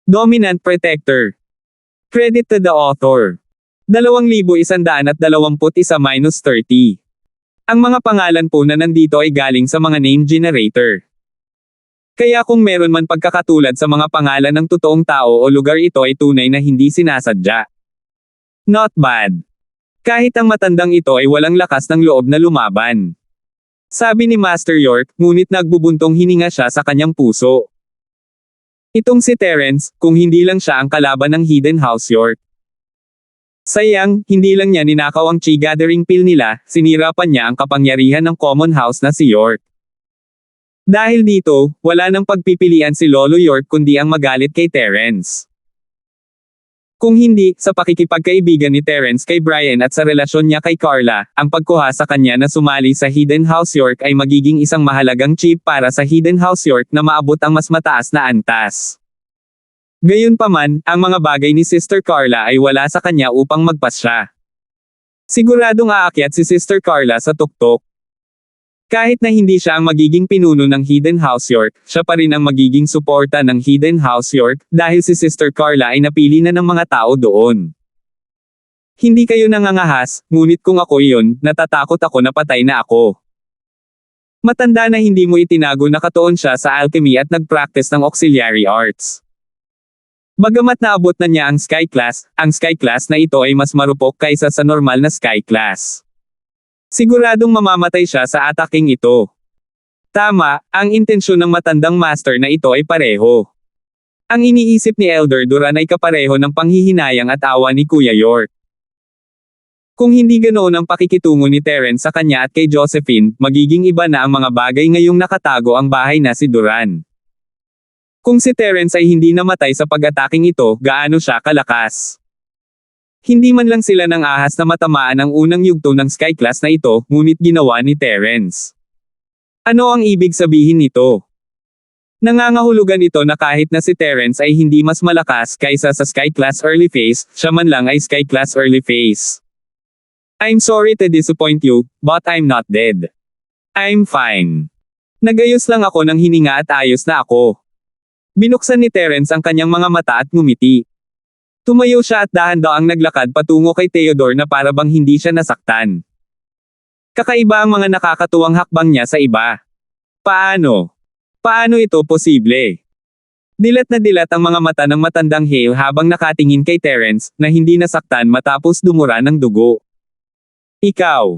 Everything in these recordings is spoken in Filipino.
Dominant Protector. Credit to the author. 2,121-30. Ang mga pangalan po na nandito ay galing sa mga name generator. Kaya kung meron man pagkakatulad sa mga pangalan ng totoong tao o lugar, ito ay tunay na hindi sinasadya. Not bad. Kahit ang matandang ito ay walang lakas ng loob na lumaban. Sabi ni Master York, ngunit nagbubuntong hininga siya sa kanyang puso. Itong si Terence, kung hindi lang siya ang kalaban ng Hidden House York. Sayang, hindi lang niya ninakaw ang chi gathering pill nila, sinira pa niya ang kapangyarihan ng common house na si York. Dahil dito, wala nang pagpipilian si Lolo York kundi ang magalit kay Terence. Kung hindi, sa pakikipagkaibigan ni Terence kay Brian at sa relasyon niya kay Carla, ang pagkuha sa kanya na sumali sa Hidden House York ay magiging isang mahalagang chip para sa Hidden House York na maabot ang mas mataas na antas. Gayunpaman, ang mga bagay ni Sister Carla ay wala sa kanya upang magpasya. Siguradong aakyat si Sister Carla sa tuktok. Kahit na hindi siya ang magiging pinuno ng Hidden House York, siya pa rin ang magiging suporta ng Hidden House York, dahil si Sister Carla ay napili na ng mga tao doon. Hindi kayo nangangahas, ngunit kung ako iyon, natatakot ako na patay na ako. Matanda na hindi mo itinago na katuon siya sa alchemy at nag-practice ng auxiliary arts. Bagamat naabot na niya ang Sky Class na ito ay mas marupok kaysa sa normal na Sky Class. Siguradong mamamatay siya sa ataking ito. Tama, ang intensyon ng matandang master na ito ay pareho. Ang iniisip ni Elder Duran ay kapareho ng panghihinayang at awa ni Kuya York. Kung hindi ganoon ang pakikitungo ni Terence sa kanya at kay Josephine, magiging iba na ang mga bagay ngayong nakatago ang bahay na si Duran. Kung si Terence ay hindi namatay sa pag-ataking ito, gaano siya kalakas? Hindi man lang sila ng ahas na matamaan ang unang yugto ng Sky Class na ito, ngunit ginawa ni Terence. Ano ang ibig sabihin nito? Nangangahulugan ito na kahit na si Terence ay hindi mas malakas kaysa sa Sky Class Early Phase, siya man lang ay Sky Class Early Phase. I'm sorry to disappoint you, but I'm not dead. I'm fine. Nagayos lang ako ng hininga at ayos na ako. Binuksan ni Terence ang kanyang mga mata at ngumiti. Tumayo siya at dahan-daang naglakad patungo kay Theodore na para bang hindi siya nasaktan. Kakaiba ang mga nakakatuwang hakbang niya sa iba. Paano? Paano ito posible? Dilat na dilat ang mga mata ng matandang Hale habang nakatingin kay Terence, na hindi nasaktan matapos dumura ng dugo. Ikaw.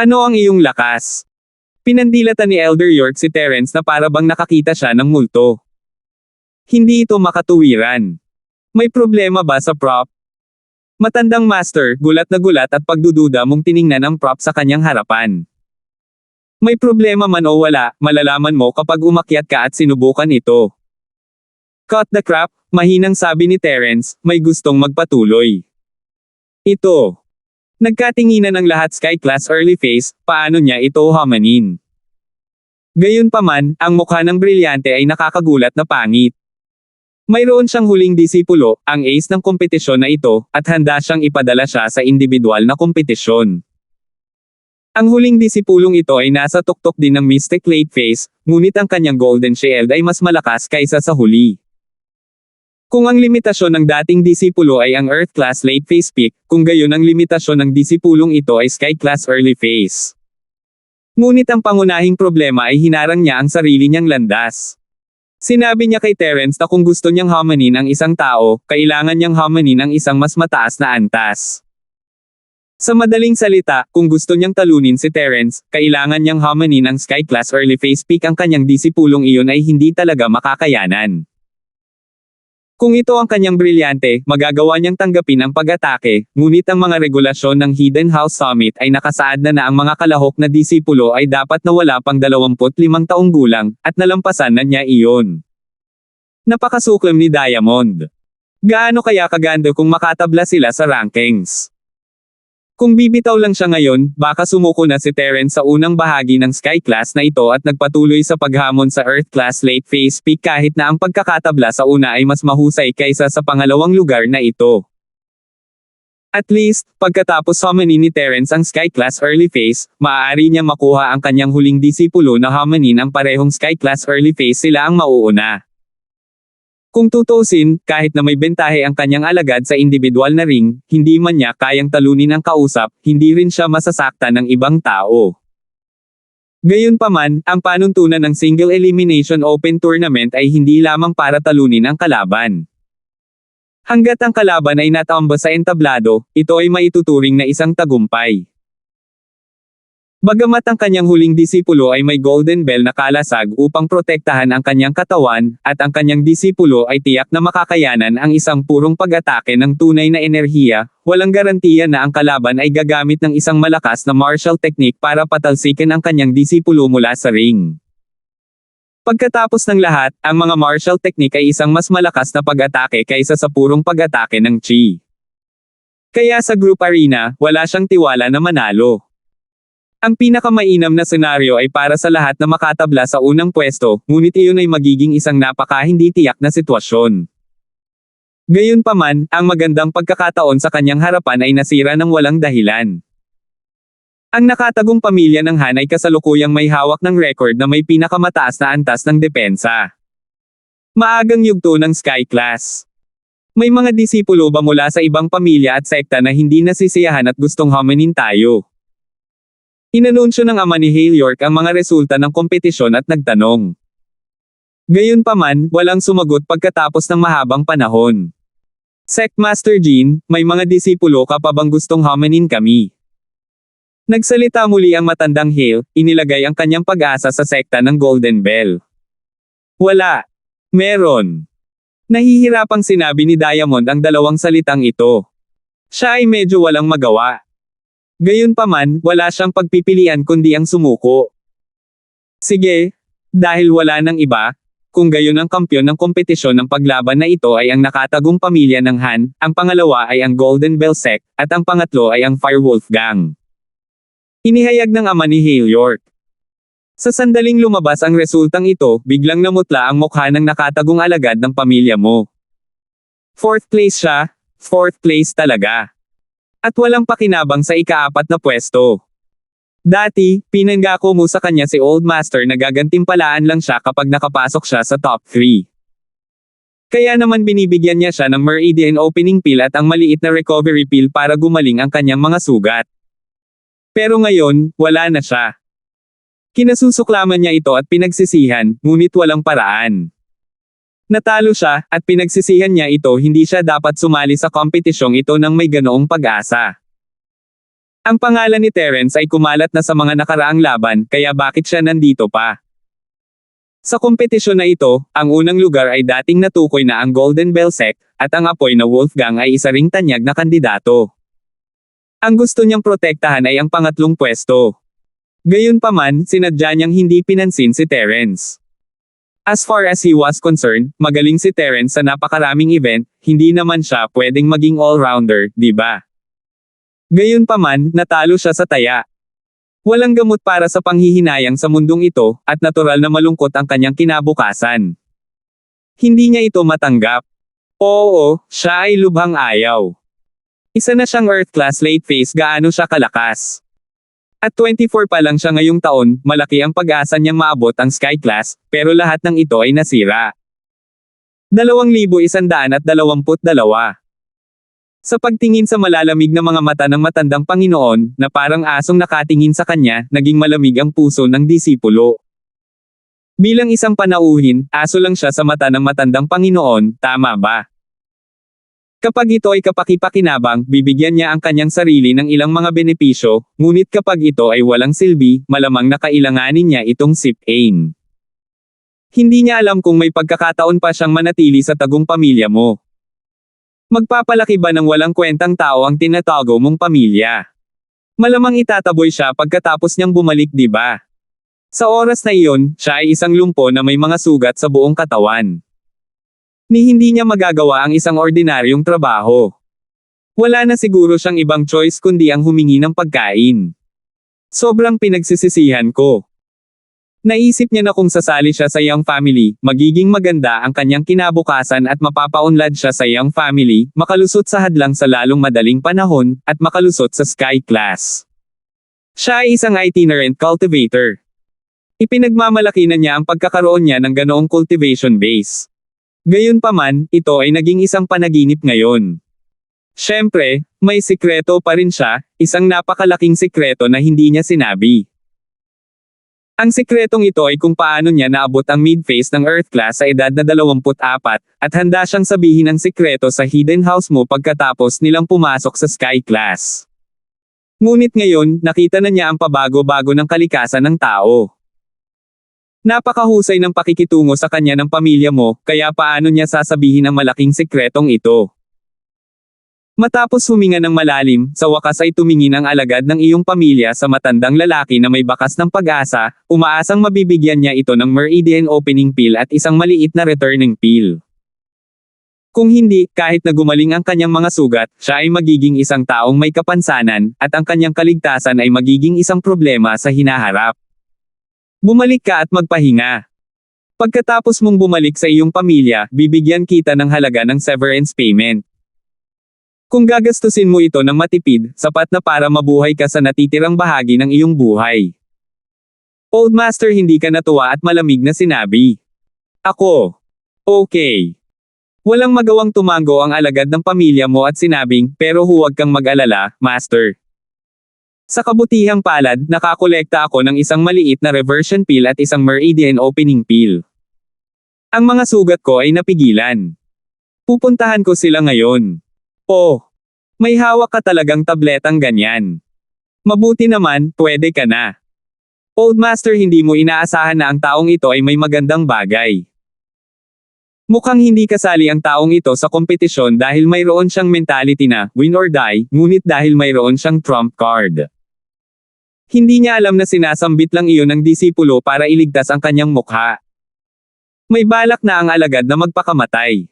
Ano ang iyong lakas? Pinandilatan ni Elder York si Terence na para bang nakakita siya ng multo. Hindi ito makatuwiran. May problema ba sa prop? Matandang master, gulat na gulat at pagdududa mong tiningnan ang prop sa kanyang harapan. May problema man o wala, malalaman mo kapag umakyat ka at sinubukan ito. Cut the crap, mahinang sabi ni Terence, may gustong magpatuloy. Ito. Nagkatinginan ng lahat Sky Class Early Phase, paano niya ito hamanin? Gayunpaman, ang mukha ng brilyante ay nakakagulat na pangit. Mayroon siyang huling disipulo, ang ace ng kompetisyon na ito, at handa siyang ipadala siya sa individual na kompetisyon. Ang huling disipulong ito ay nasa tuktok din ng Mystic Late Phase, ngunit ang kanyang Golden Shield ay mas malakas kaysa sa huli. Kung ang limitasyon ng dating disipulo ay ang Earth Class Late Phase Peak, kung gayon ang limitasyon ng disipulong ito ay Sky Class Early Phase. Ngunit ang pangunahing problema ay hinarang niya ang sarili niyang landas. Sinabi niya kay Terence na kung gusto niyang hamanin ang isang tao, kailangan niyang hamanin ang isang mas mataas na antas. Sa madaling salita, kung gusto niyang talunin si Terence, kailangan niyang hamanin ang Sky Class Early Phase Peak, ang kanyang disipulong iyon ay hindi talaga makakayanan. Kung ito ang kanyang brilyante, magagawa niyang tanggapin ang pag-atake, ngunit ang mga regulasyon ng Hidden House Summit ay nakasaad na ang mga kalahok na disipulo ay dapat na wala pang 25 taong gulang, at nalampasan na niya iyon. Napakasuklam ni Diamond. Gaano kaya kaganda kung makatabla sila sa rankings? Kung bibitaw lang siya ngayon, baka sumuko na si Terence sa unang bahagi ng Sky Class na ito at nagpatuloy sa paghamon sa Earth Class Late Phase Peak kahit na ang pagkakatabla sa una ay mas mahusay kaysa sa pangalawang lugar na ito. At least, pagkatapos hamanin ni Terence ang Sky Class Early Phase, maaari niya makuha ang kanyang huling disipulo na hamanin ang parehong Sky Class Early Phase, sila ang mauuna. Kung tutuusin, kahit na may bentahe ang kanyang alagad sa individual na ring, hindi man niya kayang talunin ang kausap, hindi rin siya masasaktan ng ibang tao. Gayunpaman, ang panuntunan ng Single Elimination Open Tournament ay hindi lamang para talunin ang kalaban. Hanggat ang kalaban ay natamba sa entablado, ito ay maituturing na isang tagumpay. Bagamat ang kanyang huling disipulo ay may golden bell na kalasag upang protektahan ang kanyang katawan, at ang kanyang disipulo ay tiyak na makakayanan ang isang purong pag-atake ng tunay na enerhiya, walang garantiya na ang kalaban ay gagamit ng isang malakas na martial technique para patalsikin ang kanyang disipulo mula sa ring. Pagkatapos ng lahat, ang mga martial technique ay isang mas malakas na pag-atake kaysa sa purong pag-atake ng chi. Kaya sa group arena, wala siyang tiwala na manalo. Ang pinakamainam na senaryo ay para sa lahat na makatabla sa unang pwesto, ngunit iyon ay magiging isang napaka-hindi tiyak na sitwasyon. Gayunpaman, ang magandang pagkakataon sa kanyang harapan ay nasira ng walang dahilan. Ang nakatagong pamilya ng Han ay kasalukuyang may hawak ng record na may pinakamataas na antas ng depensa. Maagang yugto ng Sky Class. May mga disipulo ba mula sa ibang pamilya at sekta na hindi nasisiyahan at gustong homenin tayo? Inanunsyo ng ama ni Hale York ang mga resulta ng kompetisyon at nagtanong. Gayunpaman, walang sumagot pagkatapos ng mahabang panahon. Sect Master Jean, may mga disipulo ka pa bang gustong homenin kami? Nagsalita muli ang matandang Hale, inilagay ang kanyang pag-asa sa sekta ng Golden Bell. Wala. Meron. Nahihirapang sinabi ni Diamond ang dalawang salitang ito. Siya ay medyo walang magawa. Gayunpaman, wala siyang pagpipilian kundi ang sumuko. Sige, dahil wala nang iba, kung gayon ang kampyon ng kompetisyon ng paglaban na ito ay ang nakatagong pamilya ng Han, ang pangalawa ay ang Golden Bell Sect, at ang pangatlo ay ang Firewolf Gang. Inihayag ng ama ni Hale York. Sa sandaling lumabas ang resultang ito, biglang namutla ang mukha ng nakatagong alagad ng pamilya mo. 4th place siya, 4th place talaga. At walang pakinabang sa ika-4 na pwesto. Dati, pinangako mo sa kanya si Old Master na gagantimpalaan lang siya kapag nakapasok siya sa top 3. Kaya naman binibigyan niya siya ng Meridian Opening Pill at ang maliit na Recovery Pill para gumaling ang kanyang mga sugat. Pero ngayon, wala na siya. Kinasusuklaman niya ito at pinagsisihan, ngunit walang paraan. Natalo siya, at pinagsisihan niya ito hindi siya dapat sumali sa kompetisyong ito nang may ganoong pag-asa. Ang pangalan ni Terence ay kumalat na sa mga nakaraang laban, kaya bakit siya nandito pa? Sa kompetisyon na ito, ang unang lugar ay dating natukoy na ang Golden Bell Sect, at ang apoy na Wolfgang ay isa ring tanyag na kandidato. Ang gusto niyang protektahan ay ang pangatlong pwesto. Gayunpaman, sinadya niyang hindi pinansin si Terence. As far as he was concerned, magaling si Terence sa napakaraming event, hindi naman siya pwedeng maging all-rounder, di ba? Gayunpaman, natalo siya sa taya. Walang gamot para sa panghihinayang sa mundong ito, at natural na malungkot ang kanyang kinabukasan. Hindi niya ito matanggap. Oo, siya ay lubhang ayaw. Isa na siyang Earth Class late phase gaano siya kalakas. At 24 pa lang siya ngayong taon, malaki ang pag-asa niyang maabot ang Sky Class, pero lahat ng ito ay nasira. 2,122. Sa pagtingin sa malalamig na mga mata ng matandang Panginoon, na parang asong nakatingin sa kanya, naging malamig ang puso ng disipulo. Bilang isang panauhin, aso lang siya sa mata ng matandang Panginoon, tama ba? Kapag ito ay kapaki-pakinabang, bibigyan niya ang kanyang sarili ng ilang mga benepisyo, ngunit kapag ito ay walang silbi, malamang na kailanganin niya itong sip-ain. Hindi niya alam kung may pagkakataon pa siyang manatili sa tagong pamilya mo. Magpapalaki ba ng walang kwentang tao ang tinatago mong pamilya? Malamang itataboy siya pagkatapos niyang bumalik, di ba? Sa oras na iyon, siya ay isang lumpo na may mga sugat sa buong katawan. Ni hindi niya magagawa ang isang ordinaryong trabaho. Wala na siguro siyang ibang choice kundi ang humingi ng pagkain. Sobrang pinagsisisihan ko. Naisip niya na kung sasali siya sa Young Family, magiging maganda ang kanyang kinabukasan at mapapaunlad siya sa Young Family, makalusot sa hadlang sa lalong madaling panahon, at makalusot sa Sky Class. Siya ay isang itinerant cultivator. Ipinagmamalaki na niya ang pagkakaroon niya ng ganoong cultivation base. Gayunpaman, ito ay naging isang panaginip ngayon. Siyempre, may sikreto pa rin siya, isang napakalaking sikreto na hindi niya sinabi. Ang sikretong ito ay kung paano niya naabot ang mid-phase ng Earth class sa edad na 24, at handa siyang sabihin ang sikreto sa hidden house mo pagkatapos nilang pumasok sa Sky class. Ngunit ngayon, nakita na niya ang pabago-bago ng kalikasan ng tao. Napakahusay ng pakikitungo sa kanya ng pamilya mo, kaya paano niya sasabihin ang malaking sikretong ito? Matapos huminga ng malalim, sa wakas ay tumingin ang alagad ng iyong pamilya sa matandang lalaki na may bakas ng pag-asa, umaasang mabibigyan niya ito ng meridian opening pill at isang maliit na returning pill. Kung hindi, kahit na gumaling ang kanyang mga sugat, siya ay magiging isang taong may kapansanan, at ang kanyang kaligtasan ay magiging isang problema sa hinaharap. Bumalik ka at magpahinga. Pagkatapos mong bumalik sa iyong pamilya, bibigyan kita ng halaga ng severance payment. Kung gagastusin mo ito ng matipid, sapat na para mabuhay ka sa natitirang bahagi ng iyong buhay. Old Master hindi ka natuwa at malamig na sinabi. Ako. Okay. Walang magawang tumango ang alagad ng pamilya mo at sinabing, pero huwag kang mag-alala, Master. Sa kabutihang palad, nakakolekta ako ng isang maliit na reversion pill at isang meridian opening pill. Ang mga sugat ko ay napigilan. Pupuntahan ko sila ngayon. Oh, may hawak ka talagang tabletang ganyan. Mabuti naman, pwede ka na. Old Master, hindi mo inaasahan na ang taong ito ay may magandang bagay. Mukhang hindi kasali ang taong ito sa kompetisyon dahil mayroon siyang mentality na, win or die, ngunit dahil mayroon siyang trump card. Hindi niya alam na sinasambit lang iyon ng disipulo para iligtas ang kanyang mukha. May balak na ang alagad na magpakamatay.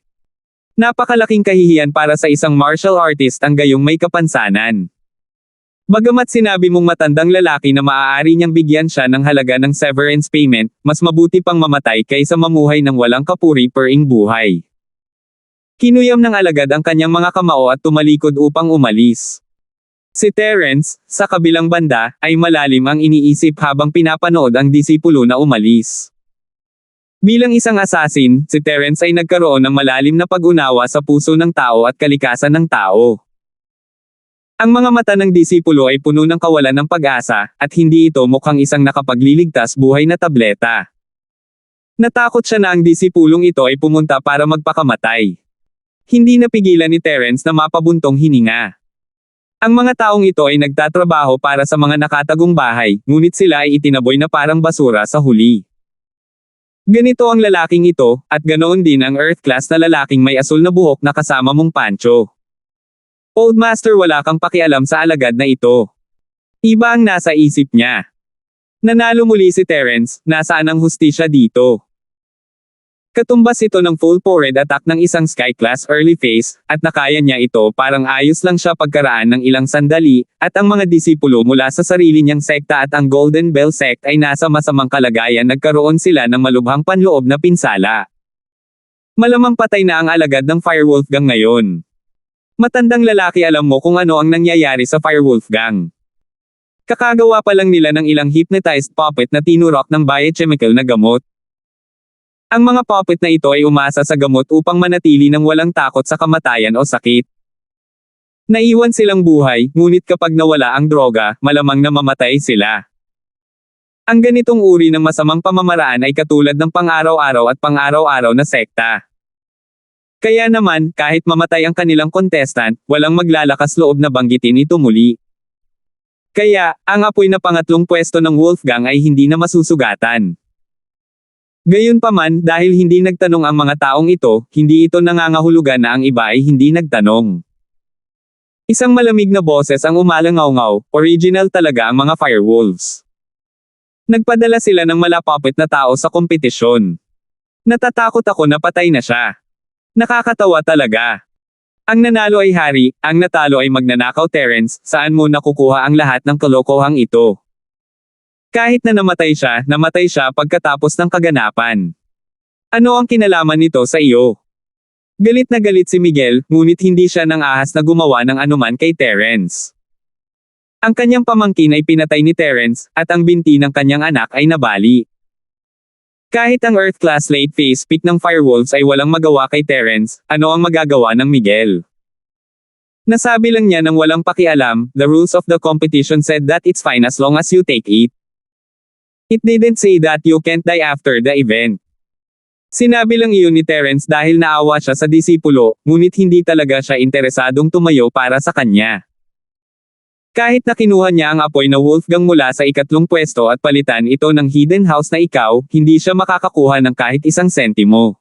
Napakalaking kahihiyan para sa isang martial artist ang gayong may kapansanan. Bagamat sinabi mong matandang lalaki na maaari niyang bigyan siya ng halaga ng severance payment, mas mabuti pang mamatay kaysa mamuhay ng walang kapuri-puring buhay. Kinuyam ng alagad ang kanyang mga kamao at tumalikod upang umalis. Si Terence, sa kabilang banda, ay malalim ang iniisip habang pinapanood ang disipulo na umalis. Bilang isang assassin, si Terence ay nagkaroon ng malalim na pag-unawa sa puso ng tao at kalikasan ng tao. Ang mga mata ng disipulo ay puno ng kawalan ng pag-asa, at hindi ito mukhang isang nakapagliligtas buhay na tableta. Natakot siya na ang disipulong ito ay pumunta para magpakamatay. Hindi napigilan ni Terence na mapabuntong hininga. Ang mga taong ito ay nagtatrabaho para sa mga nakatagong bahay, ngunit sila ay itinaboy na parang basura sa huli. Ganito ang lalaking ito, at ganoon din ang Earth class na lalaking may asul na buhok na kasama mong pancho. Old Master, wala kang pakialam sa alagad na ito. Iba ang nasa isip niya. Nanalo muli si Terence, nasaan ang hustisya dito? Katumbas ito ng full-powered attack ng isang Sky class early phase, at nakaya niya ito parang ayos lang siya pagkaraan ng ilang sandali, at ang mga disipulo mula sa sarili niyang sekta at ang Golden Bell sect ay nasa masamang kalagayan, nagkaroon sila ng malubhang panloob na pinsala. Malamang patay na ang alagad ng Firewolf Gang ngayon. Matandang lalaki, alam mo kung ano ang nangyayari sa Firewolf Gang. Kakagawa pa lang nila ng ilang hypnotized puppet na tinurok ng biochemical na gamot. Ang mga puppet na ito ay umasa sa gamot upang manatili ng walang takot sa kamatayan o sakit. Naiwan silang buhay, ngunit kapag nawala ang droga, malamang na mamatay sila. Ang ganitong uri ng masamang pamamaraan ay katulad ng pang-araw-araw at pang-araw-araw na sekta. Kaya naman, kahit mamatay ang kanilang contestant, walang maglalakas loob na banggitin ito muli. Kaya, ang apoy na pangatlong pwesto ng Wolfgang ay hindi na masusugatan. Gayunpaman, dahil hindi nagtanong ang mga taong ito, hindi ito nangangahulugan na ang iba ay hindi nagtanong. Isang malamig na boses ang umalangaw-ngaw, original talaga ang mga Firewolves. Nagpadala sila ng malapapit na tao sa kompetisyon. Natatakot ako na patay na siya. Nakakatawa talaga. Ang nanalo ay hari, ang natalo ay magnanakaw. Terence, saan mo nakukuha ang lahat ng kalokohang ito? Kahit na namatay siya pagkatapos ng kaganapan. Ano ang kinalaman nito sa iyo? Galit na galit si Miguel, ngunit hindi siya nang ahas na gumawa ng anuman kay Terence. Ang kanyang pamangkin ay pinatay ni Terence, at ang binti ng kanyang anak ay nabali. Kahit ang Earth-class late phase pick ng Firewolves ay walang magawa kay Terence, ano ang magagawa ng Miguel? Nasabi lang niya nang walang pakialam, the rules of the competition said that it's fine as long as you take it. It didn't say that you can't die after the event. Sinabi lang iyon ni Terence dahil naawa siya sa disipulo, ngunit hindi talaga siya interesadong tumayo para sa kanya. Kahit na kinuha niya ang apoy na Wolfgang mula sa ikatlong pwesto at palitan ito ng hidden house na ikaw, hindi siya makakakuha ng kahit isang sentimo.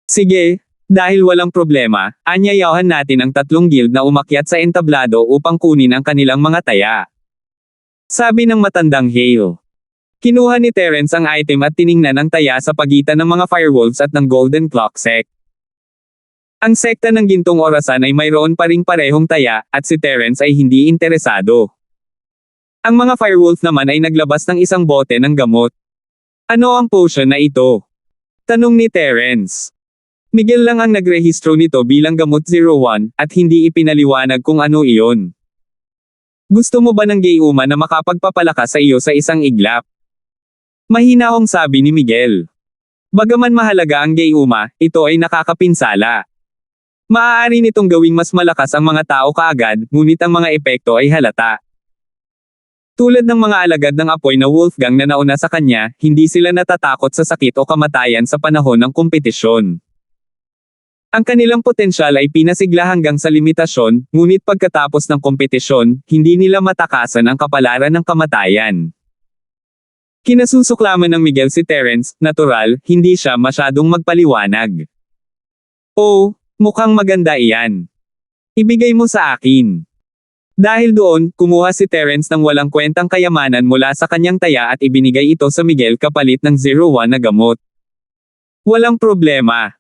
Sige, dahil walang problema, anyayahan natin ang tatlong guild na umakyat sa entablado upang kunin ang kanilang mga taya. Sabi ng matandang Hale. Kinuha ni Terence ang item at tiningnan ang taya sa pagitan ng mga Firewolves at ng Golden Clock Sect. Ang sekta ng gintong orasan ay mayroon pa ring parehong taya, at si Terence ay hindi interesado. Ang mga Firewolf naman ay naglabas ng isang bote ng gamot. Ano ang potion na ito? Tanong ni Terence. Miguel lang ang nagrehistro nito bilang gamot 01, at hindi ipinaliwanag kung ano iyon. Gusto mo ba ng Gayuma na makapagpapalakas sa iyo sa isang iglap? Mahinahong sabi ni Miguel. Bagaman mahalaga ang Gayuma, ito ay nakakapinsala. Maaari nitong gawing mas malakas ang mga tao kaagad, ngunit ang mga epekto ay halata. Tulad ng mga alagad ng apoy na Wolfgang na nauna sa kanya, hindi sila natatakot sa sakit o kamatayan sa panahon ng kompetisyon. Ang kanilang potensyal ay pinasigla hanggang sa limitasyon, ngunit pagkatapos ng kompetisyon, hindi nila matakasan ang kapalaran ng kamatayan. Kinasusuklaman ng Miguel si Terence, natural, hindi siya masyadong magpaliwanag. Oh, mukhang maganda iyan. Ibigay mo sa akin. Dahil doon, kumuha si Terence ng walang kwentang kayamanan mula sa kanyang taya at ibinigay ito sa Miguel kapalit ng 01 na gamot. Walang problema.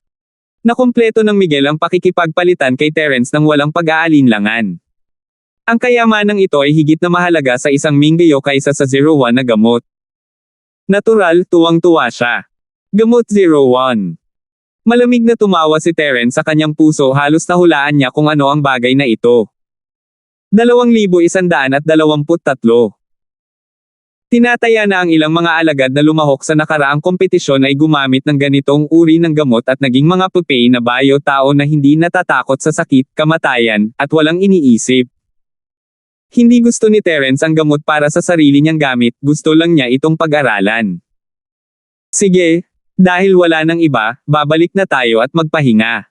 Nakumpleto ng Miguel ang pakikipagpalitan kay Terence ng walang pag-aalinlangan. Ang kayamanang ito ay higit na mahalaga sa isang Minggayo kaysa sa 01 na gamot. Natural, tuwang-tuwa siya. Gamot 01. Malamig na tumawa si Terence sa kanyang puso, halos nahulaan niya kung ano ang bagay na ito. 2,123. Tinataya na ang ilang mga alagad na lumahok sa nakaraang kompetisyon ay gumamit ng ganitong uri ng gamot at naging mga pupay na bayo-tao na hindi natatakot sa sakit, kamatayan, at walang iniisip. Hindi gusto ni Terence ang gamot para sa sarili niyang gamit, gusto lang niya itong pag-aralan. Sige. Dahil wala nang iba, babalik na tayo at magpahinga.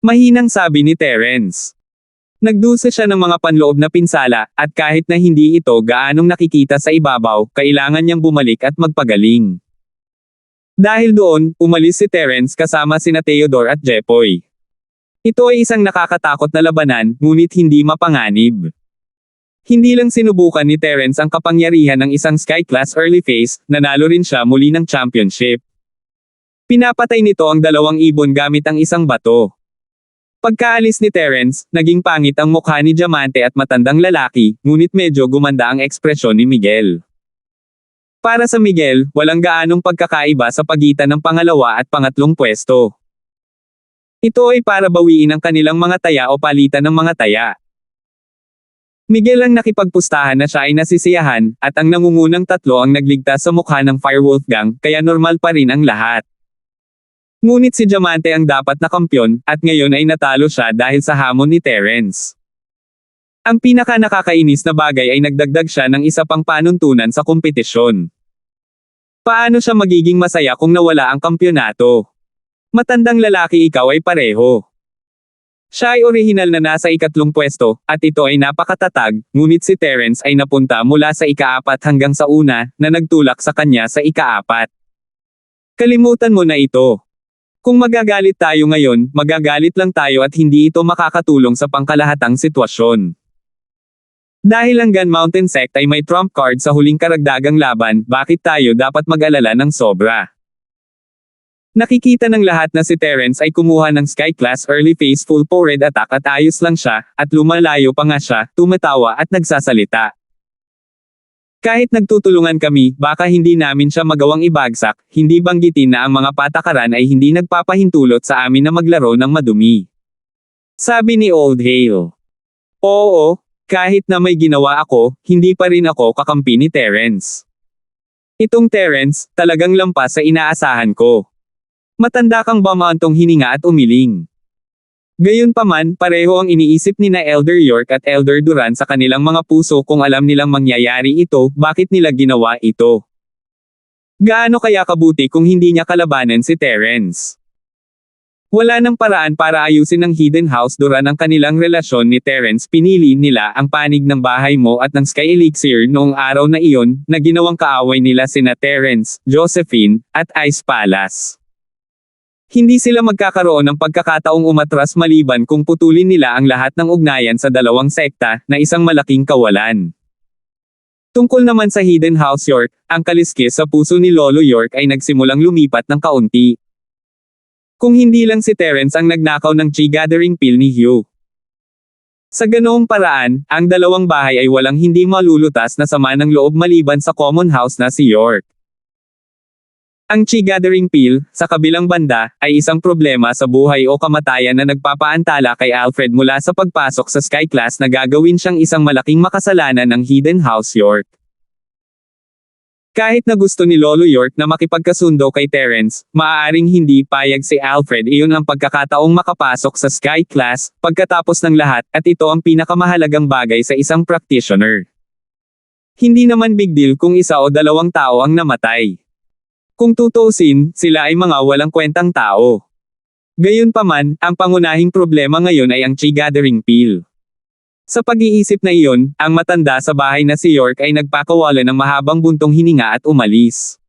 Mahinang sabi ni Terence. Nagdusa siya ng mga panloob na pinsala, at kahit na hindi ito gaanong nakikita sa ibabaw, kailangan niyang bumalik at magpagaling. Dahil doon, umalis si Terence kasama sina Theodore at Jepoy. Ito ay isang nakakatakot na labanan, ngunit hindi mapanganib. Hindi lang sinubukan ni Terence ang kapangyarihan ng isang Sky-class early phase, nanalo rin siya muli ng championship. Pinapatay nito ang dalawang ibon gamit ang isang bato. Pagkaalis ni Terence, naging pangit ang mukha ni Diamante at matandang lalaki, ngunit medyo gumanda ang ekspresyon ni Miguel. Para sa Miguel, walang gaanong pagkakaiba sa pagitan ng pangalawa at pangatlong pwesto. Ito ay para bawiin ang kanilang mga taya o palitan ng mga taya. Miguel ang nakipagpustahan na siya ay nasisiyahan, at ang nangungunang tatlo ang nagligtas sa mukha ng Firewolf Gang, kaya normal pa rin ang lahat. Ngunit si Diamante ang dapat na kampyon, at ngayon ay natalo siya dahil sa hamon ni Terence. Ang pinaka-nakakainis na bagay ay nagdagdag siya ng isa pang panuntunan sa kompetisyon. Paano siya magiging masaya kung nawala ang kampyonato? Matandang lalaki, ikaw ay pareho. Siya ay orihinal na nasa ikatlong pwesto, at ito ay napakatatag, ngunit si Terence ay napunta mula sa ika-4 hanggang sa una, na nagtulak sa kanya sa ika-4. Kalimutan mo na ito. Kung magagalit tayo ngayon, magagalit lang tayo at hindi ito makakatulong sa pangkalahatang sitwasyon. Dahil ang Gun Mountain Sect ay may trump card sa huling karagdagang laban, bakit tayo dapat mag-alala ng sobra? Nakikita ng lahat na si Terence ay kumuha ng Sky-class early phase full powered attack at ayos lang siya, at lumalayo pa nga siya, tumatawa at nagsasalita. Kahit nagtutulungan kami, baka hindi namin siya magawang ibagsak, hindi banggitin na ang mga patakaran ay hindi nagpapahintulot sa amin na maglaro ng madumi. Sabi ni Old Hale. Oo, kahit na may ginawa ako, hindi pa rin ako kakampi ni Terence. Itong Terence, talagang lampas sa inaasahan ko. Matanda kang bamaantong hininga at umiling. Gayunpaman, pareho ang iniisip ni na Elder York at Elder Duran sa kanilang mga puso kung alam nilang mangyayari ito, bakit nila ginawa ito. Gaano kaya kabuti kung hindi niya kalabanan si Terence? Wala nang paraan para ayusin ng Hidden House Duran ang kanilang relasyon ni Terence. Pinili nila ang panig ng bahay mo at ng Sky Elixir noong araw na iyon, na ginawang kaaway nila sina Terence, Josephine, at Ice Palace. Hindi sila magkakaroon ng pagkakataong umatras maliban kung putulin nila ang lahat ng ugnayan sa dalawang sekta, na isang malaking kawalan. Tungkol naman sa Hidden House York, ang kaliskis sa puso ni Lolo York ay nagsimulang lumipat ng kaunti. Kung hindi lang si Terence ang nagnakaw ng Chi Gathering Pill ni Hugh. Sa ganoong paraan, ang dalawang bahay ay walang hindi malulutas na sama ng loob maliban sa common house na si York. Ang Chi Gathering Pill, sa kabilang banda, ay isang problema sa buhay o kamatayan na nagpapaantala kay Alfred mula sa pagpasok sa Sky Class na gagawin siyang isang malaking makasalanan ng Hidden House York. Kahit na gusto ni Lolo York na makipagkasundo kay Terence, maaaring hindi payag si Alfred. Iyon ang pagkakataong makapasok sa Sky Class, pagkatapos ng lahat, at ito ang pinakamahalagang bagay sa isang practitioner. Hindi naman big deal kung isa o dalawang tao ang namatay. Kung tutuusin, sila ay mga walang kwentang tao. Gayunpaman, ang pangunahing problema ngayon ay ang Chi Gathering Pill. Sa pag-iisip na iyon, ang matanda sa bahay na si York ay nagpakawala ng mahabang buntong hininga at umalis.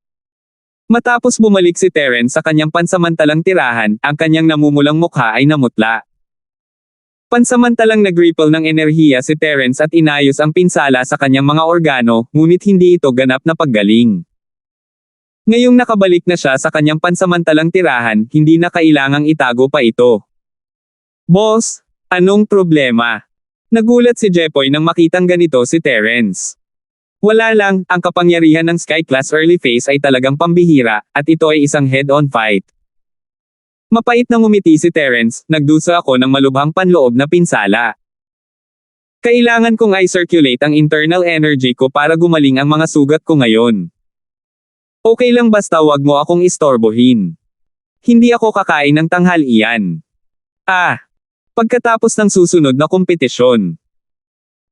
Matapos bumalik si Terence sa kanyang pansamantalang tirahan, ang kanyang namumulang mukha ay namutla. Pansamantalang nag-ripple ng enerhiya si Terence at inayos ang pinsala sa kanyang mga organo, ngunit hindi ito ganap na paggaling. Ngayong nakabalik na siya sa kanyang pansamantalang tirahan, hindi na kailangang itago pa ito. Boss, anong problema? Nagulat si Jepoy nang makitang ganito si Terence. Wala lang, ang kapangyarihan ng Sky Class Early Phase ay talagang pambihira, at ito ay isang head-on fight. Mapait na ngumiti si Terence, nagdusa ako ng malubhang panloob na pinsala. Kailangan kong i-circulate ang internal energy ko para gumaling ang mga sugat ko ngayon. Okay lang basta wag mo akong istorbohin. Hindi ako kakain ng tanghalian. Pagkatapos ng susunod na kompetisyon.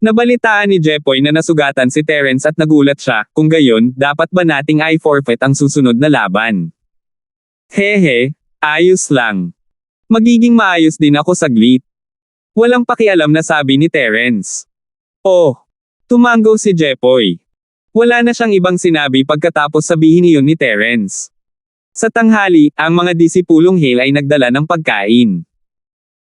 Nabalitaan ni Jepoy na nasugatan si Terence at nagulat siya, kung gayon, dapat ba nating i-forfeit ang susunod na laban? Hehe, ayos lang. Magiging maayos din ako saglit. Walang pakialam na sabi ni Terence. Oh, tumango si Jepoy. Wala na siyang ibang sinabi pagkatapos sabihin iyon ni Terence. Sa tanghali, ang mga disipulong Hale ay nagdala ng pagkain.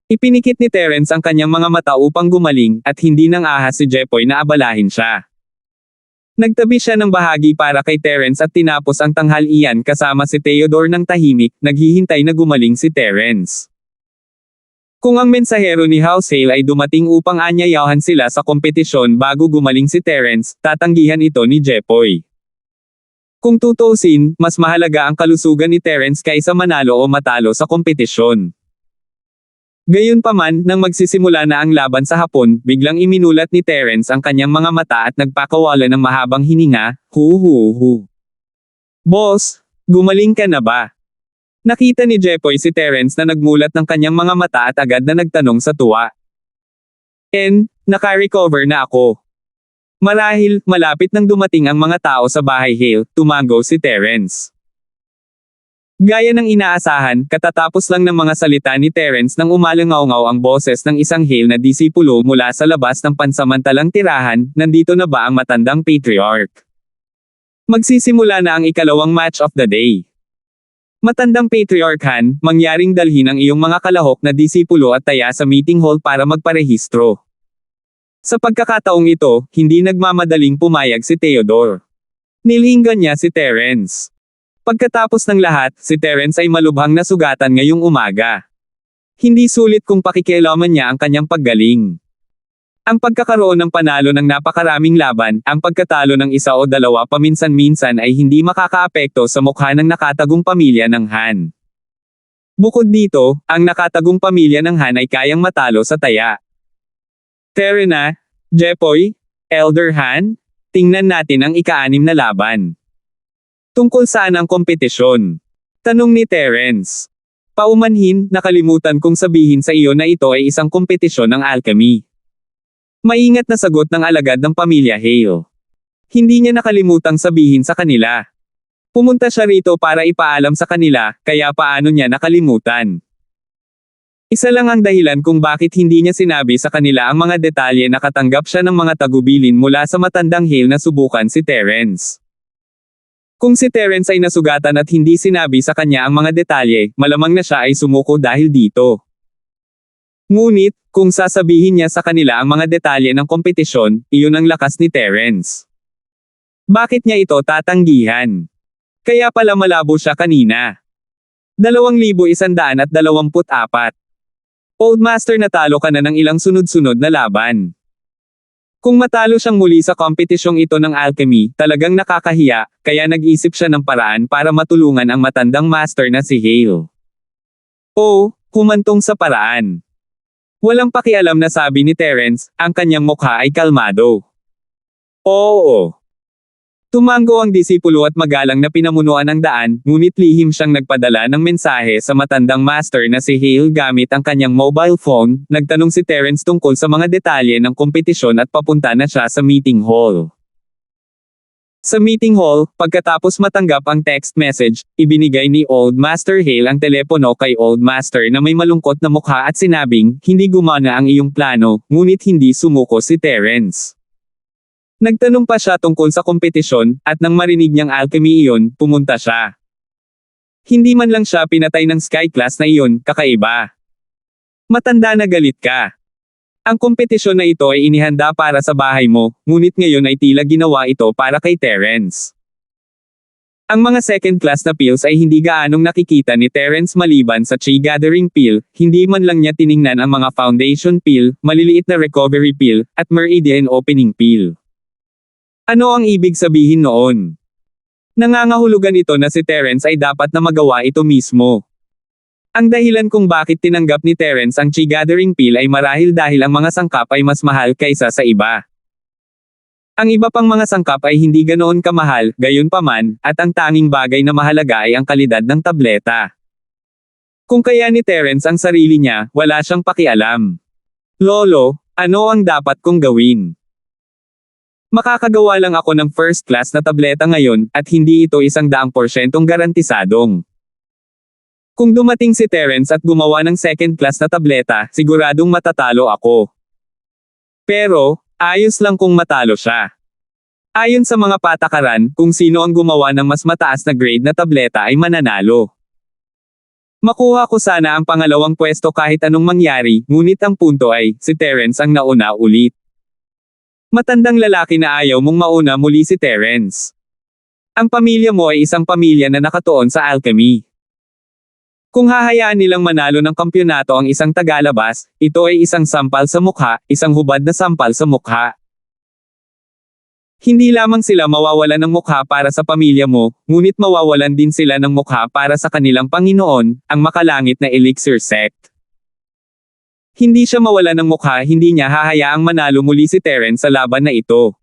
Ipinikit ni Terence ang kanyang mga mata upang gumaling, at hindi nang ahas si Jepoy na abalahin siya. Nagtabi siya ng bahagi para kay Terence at tinapos ang tanghalian kasama si Theodore ng tahimik, naghihintay na gumaling si Terence. Kung ang mensahero ni House Hale ay dumating upang anyayahan sila sa kompetisyon bago gumaling si Terence, tatanggihan ito ni Jepoy. Kung tutuusin, mas mahalaga ang kalusugan ni Terence kaysa manalo o matalo sa kompetisyon. Gayunpaman, nang magsisimula na ang laban sa hapon, biglang iminulat ni Terence ang kanyang mga mata at nagpakawala ng mahabang hininga, hu. Boss, gumaling ka na ba? Nakita ni Jepoy si Terence na nagmulat ng kanyang mga mata at agad na nagtanong sa tuwa. Naka-recover na ako. Marahil, malapit nang dumating ang mga tao sa bahay Hale, tumango si Terence. Gaya ng inaasahan, katatapos lang ng mga salita ni Terence nang umalangaw-ngaw ang boses ng isang Hale na disipulo mula sa labas ng pansamantalang tirahan, nandito na ba ang matandang patriarch? Magsisimula na ang ikalawang match of the day. Matandang patriarch Han, mangyaring dalhin ang iyong mga kalahok na disipulo at taya sa meeting hall para magparehistro. Sa pagkakataong ito, hindi nagmamadaling pumayag si Theodore. Nilinggan niya si Terence. Pagkatapos ng lahat, si Terence ay malubhang nasugatan ngayong umaga. Hindi sulit kung pakikialaman niya ang kanyang paggaling. Ang pagkakaroon ng panalo ng napakaraming laban, ang pagkatalo ng isa o dalawa paminsan-minsan ay hindi makakaapekto sa mukha ng nakatagong pamilya ng Han. Bukod dito, ang nakatagong pamilya ng Han ay kayang matalo sa taya. Tara na, Jepoy, Elder Han, tingnan natin ang ika-6 na laban. Tungkol saan ang kompetisyon? Tanong ni Terence. Paumanhin, nakalimutan kong sabihin sa iyo na ito ay isang kompetisyon ng alchemy. Maingat na sagot ng alagad ng pamilya Hale. Hindi niya nakalimutang sabihin sa kanila. Pumunta siya rito para ipaalam sa kanila, kaya paano niya nakalimutan? Isa lang ang dahilan kung bakit hindi niya sinabi sa kanila ang mga detalye na katanggap siya ng mga tagubilin mula sa matandang Hale na subukan si Terence. Kung si Terence ay nasugatan at hindi sinabi sa kanya ang mga detalye, malamang na siya ay sumuko dahil dito. Ngunit, kung sasabihin niya sa kanila ang mga detalye ng kompetisyon, iyon ang lakas ni Terence. Bakit niya ito tatanggihan? Kaya pala malabo siya kanina. 2,124. Old Master, natalo ka na ng ilang sunod-sunod na laban. Kung matalo siyang muli sa kompetisyong ito ng alchemy, talagang nakakahiya, kaya nag-isip siya ng paraan para matulungan ang matandang master na si Hale. Oh, humantong sa paraan. Walang pakialam na sabi ni Terence, ang kanyang mukha ay kalmado. Oo. Tumango ang disipulo at magalang na pinamunuan ang daan, ngunit lihim siyang nagpadala ng mensahe sa matandang master na si Hale gamit ang kanyang mobile phone. Nagtanong si Terence tungkol sa mga detalye ng kompetisyon at papunta na siya sa meeting hall. Sa meeting hall, pagkatapos matanggap ang text message, ibinigay ni Old Master Hale ang telepono kay Old Master na may malungkot na mukha at sinabing, hindi gumana ang iyong plano, ngunit hindi sumuko si Terence. Nagtanong pa siya tungkol sa kompetisyon, at nang marinig niyang alchemy iyon, pumunta siya. Hindi man lang siya pinatay ng sky class na iyon, kakaiba. Matanda na galit ka. Ang kompetisyon na ito ay inihanda para sa bahay mo, ngunit ngayon ay tila ginawa ito para kay Terence. Ang mga second class na pills ay hindi gaanong nakikita ni Terence maliban sa Chi Gathering pill, hindi man lang niya tiningnan ang mga foundation pill, maliliit na recovery pill, at meridian opening pill. Ano ang ibig sabihin noon? Nangangahulugan ito na si Terence ay dapat na magawa ito mismo. Ang dahilan kung bakit tinanggap ni Terence ang Chi Gathering pill ay marahil dahil ang mga sangkap ay mas mahal kaysa sa iba. Ang iba pang mga sangkap ay hindi ganoon kamahal, gayunpaman, at ang tanging bagay na mahalaga ay ang kalidad ng tableta. Kung kaya ni Terence ang sarili niya, wala siyang pakialam. Lolo, ano ang dapat kong gawin? Makakagawa lang ako ng first class na tableta ngayon, at hindi ito 100% garantisadong. Kung dumating si Terence at gumawa ng second class na tableta, siguradong matatalo ako. Pero, ayos lang kung matalo siya. Ayon sa mga patakaran, kung sino ang gumawa ng mas mataas na grade na tableta ay mananalo. Makuha ko sana ang pangalawang pwesto kahit anong mangyari, ngunit ang punto ay, si Terence ang nauna ulit. Matandang lalaki na ayaw mong mauna muli si Terence. Ang pamilya mo ay isang pamilya na nakatuon sa alchemy. Kung hahayaan nilang manalo ng kampyonato ang isang tagalabas, ito ay isang sampal sa mukha, isang hubad na sampal sa mukha. Hindi lamang sila mawawalan ng mukha para sa pamilya mo, ngunit mawawalan din sila ng mukha para sa kanilang Panginoon, ang makalangit na Elixir Sect. Hindi siya mawala ng mukha, hindi niya hahayaang manalo muli si Terence sa laban na ito.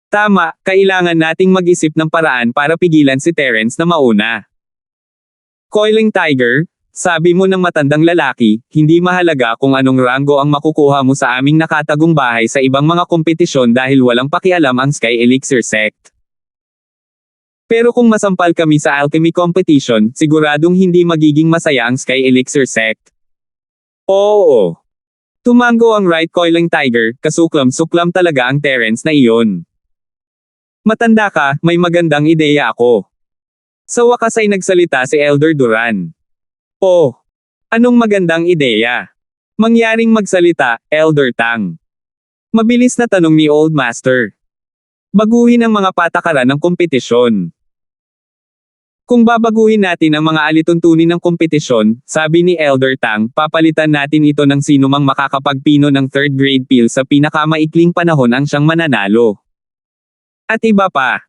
Tama, kailangan nating mag-isip ng paraan para pigilan si Terence na mauna. Coiling Tiger, sabi mo ng matandang lalaki, hindi mahalaga kung anong ranggo ang makukuha mo sa aming nakatagong bahay sa ibang mga kompetisyon dahil walang pakialam ang Sky Elixir Sect. Pero kung masampal kami sa alchemy competition, siguradong hindi magiging masaya ang Sky Elixir Sect. Oo. Tumango ang right Coiling Tiger, kasuklam-suklam talaga ang Terence na iyon. Matanda ka, may magandang ideya ako. Sa wakas ay nagsalita si Elder Duran. Oh. Anong magandang ideya? Mangyaring magsalita, Elder Tang. Mabilis na tanong ni Old Master. Baguhin ang mga patakaran ng kompetisyon. Kung babaguhin natin ang mga alituntunin ng kompetisyon, sabi ni Elder Tang, papalitan natin ito ng sinumang makakapagpino ng third grade pill sa pinakamaikling panahon ang siyang mananalo. At iba pa.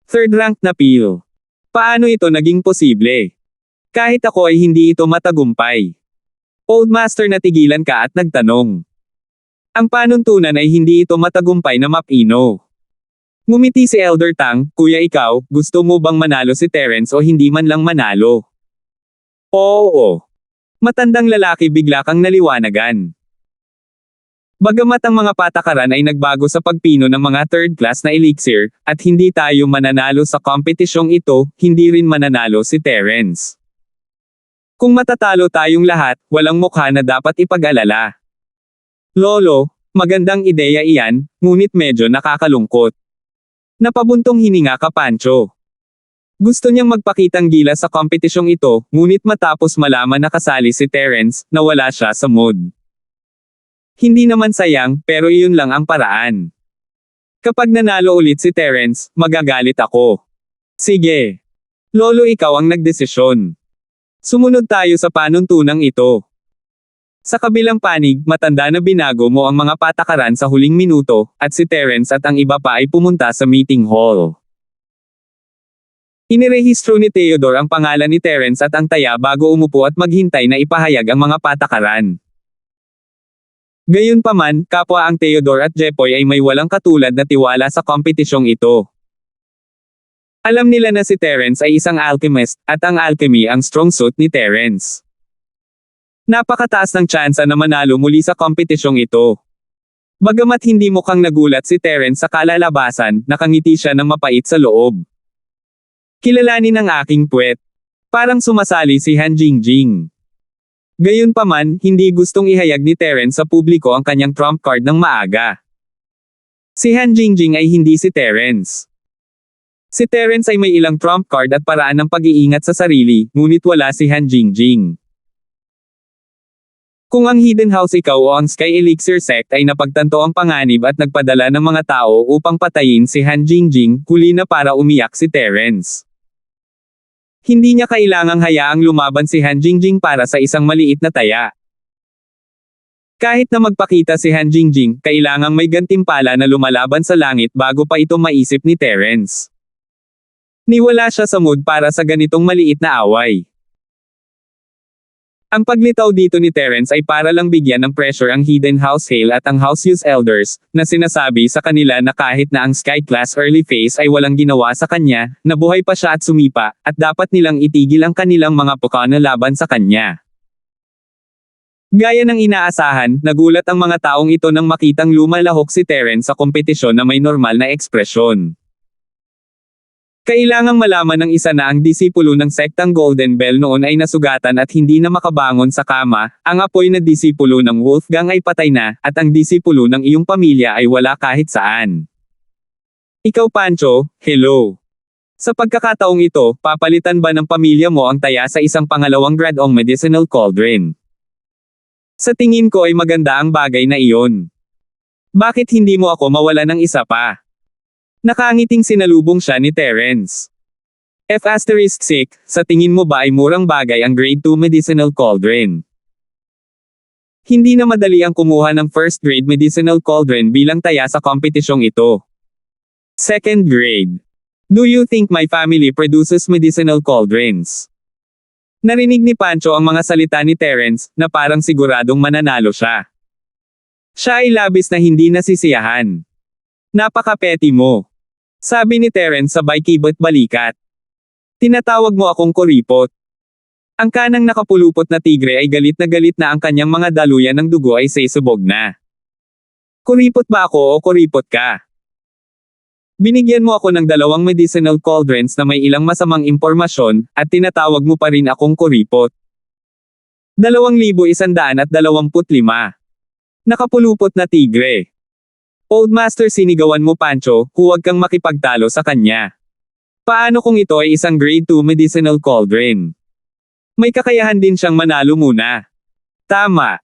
Third rank na pill. Paano ito naging posible? Kahit ako ay hindi ito matagumpay. Old Master, natigilan ka at nagtanong. Ang panuntunan ay hindi ito matagumpay na mapino. Ngumiti si Elder Tang, "Kuya ikaw, gusto mo bang manalo si Terence o hindi man lang manalo?" "Oo." Matandang lalaki bigla kang naliwanagan. Bagamat ang mga patakaran ay nagbago sa pagpino ng mga third class na elixir, at hindi tayo mananalo sa kompetisyong ito, hindi rin mananalo si Terence. Kung matatalo tayong lahat, walang mukha na dapat ipag-alala. Lolo, magandang ideya iyan, ngunit medyo nakakalungkot. Napabuntong hininga ka Pancho. Gusto niyang magpakitang gilas sa kompetisyong ito, ngunit matapos malaman na kasali si Terence, nawala siya sa mood. Hindi naman sayang, pero iyon lang ang paraan. Kapag nanalo ulit si Terence, magagalit ako. Sige. Lolo, ikaw ang nagdesisyon. Sumunod tayo sa panuntunang ito. Sa kabilang panig, matanda na binago mo ang mga patakaran sa huling minuto, at si Terence at ang iba pa ay pumunta sa meeting hall. Inirehistro ni Theodore ang pangalan ni Terence at ang taya bago umupo at maghintay na ipahayag ang mga patakaran. Gayunpaman, kapwa ang Theodore at Jepoy ay may walang katulad na tiwala sa kompetisyong ito. Alam nila na si Terence ay isang alchemist, at ang alchemy ang strong suit ni Terence. Napakataas ng tsansa na manalo muli sa kompetisyong ito. Bagamat hindi mukhang nagulat si Terence sa kalalabasan, nakangiti siya ng mapait sa loob. Kilalanin ang aking puwet. Parang sumasali si Han Jingjing. Gayunpaman, hindi gustong ihayag ni Terence sa publiko ang kanyang trump card ng maaga. Si Han Jingjing ay hindi si Terence. Si Terence ay may ilang trump card at paraan ng pag-iingat sa sarili, ngunit wala si Han Jingjing. Kung ang Hidden House ikaw o ang Sky Elixir Sect ay napagtanto ang panganib at nagpadala ng mga tao upang patayin si Han Jingjing, huli na para umiyak si Terence. Hindi niya kailangang hayaang lumaban si Han Jingjing para sa isang maliit na taya. Kahit na magpakita si Han Jingjing, kailangang may gantimpala na lumalaban sa langit bago pa ito maisip ni Terence. Niwala siya sa mood para sa ganitong maliit na away. Ang paglitaw dito ni Terence ay para lang bigyan ng pressure ang Hidden House Hale at ang House Use Elders, na sinasabi sa kanila na kahit na ang Sky Class early phase ay walang ginawa sa kanya, nabuhay pa siya at sumipa, at dapat nilang itigil ang kanilang mga pukana laban sa kanya. Gaya ng inaasahan, nagulat ang mga taong ito nang makitang lumalahok si Terence sa kompetisyon na may normal na ekspresyon. Kailangang malaman ng isa na ang disipulo ng sektang Golden Bell noon ay nasugatan at hindi na makabangon sa kama, ang apoy na disipulo ng Wolfgang ay patay na, at ang disipulo ng iyong pamilya ay wala kahit saan. Ikaw Pancho, hello. Sa pagkakataong ito, papalitan ba ng pamilya mo ang taya sa isang pangalawang gradong medicinal cauldron? Sa tingin ko ay maganda ang bagay na iyon. Bakit hindi mo ako mawala ng isa pa? Nakangiting sinalubong siya ni Terence. F*6, sa tingin mo ba ay murang bagay ang grade 2 medicinal cauldron? Hindi na madali ang kumuha ng first grade medicinal cauldron bilang taya sa kompetisyong ito. Second grade. Do you think my family produces medicinal cauldrons? Narinig ni Pancho ang mga salita ni Terence, na parang siguradong mananalo siya. Siya ay labis na hindi nasisiyahan. Napaka-petty mo. Sabi ni Terence sabay kibot balikat. Tinatawag mo akong kuripot. Ang kanang nakapulupot na tigre ay galit na ang kanyang mga daluyan ng dugo ay sesubog na. Kuripot ba ako o kuripot ka? Binigyan mo ako ng 2 medicinal cauldrons na may ilang masamang impormasyon, at tinatawag mo pa rin akong kuripot. 2,125. Nakapulupot na tigre. Old Master, sinigawan mo Pancho, huwag kang makipagtalo sa kanya. Paano kung ito ay isang grade 2 medicinal cauldron? May kakayahan din siyang manalo muna. Tama.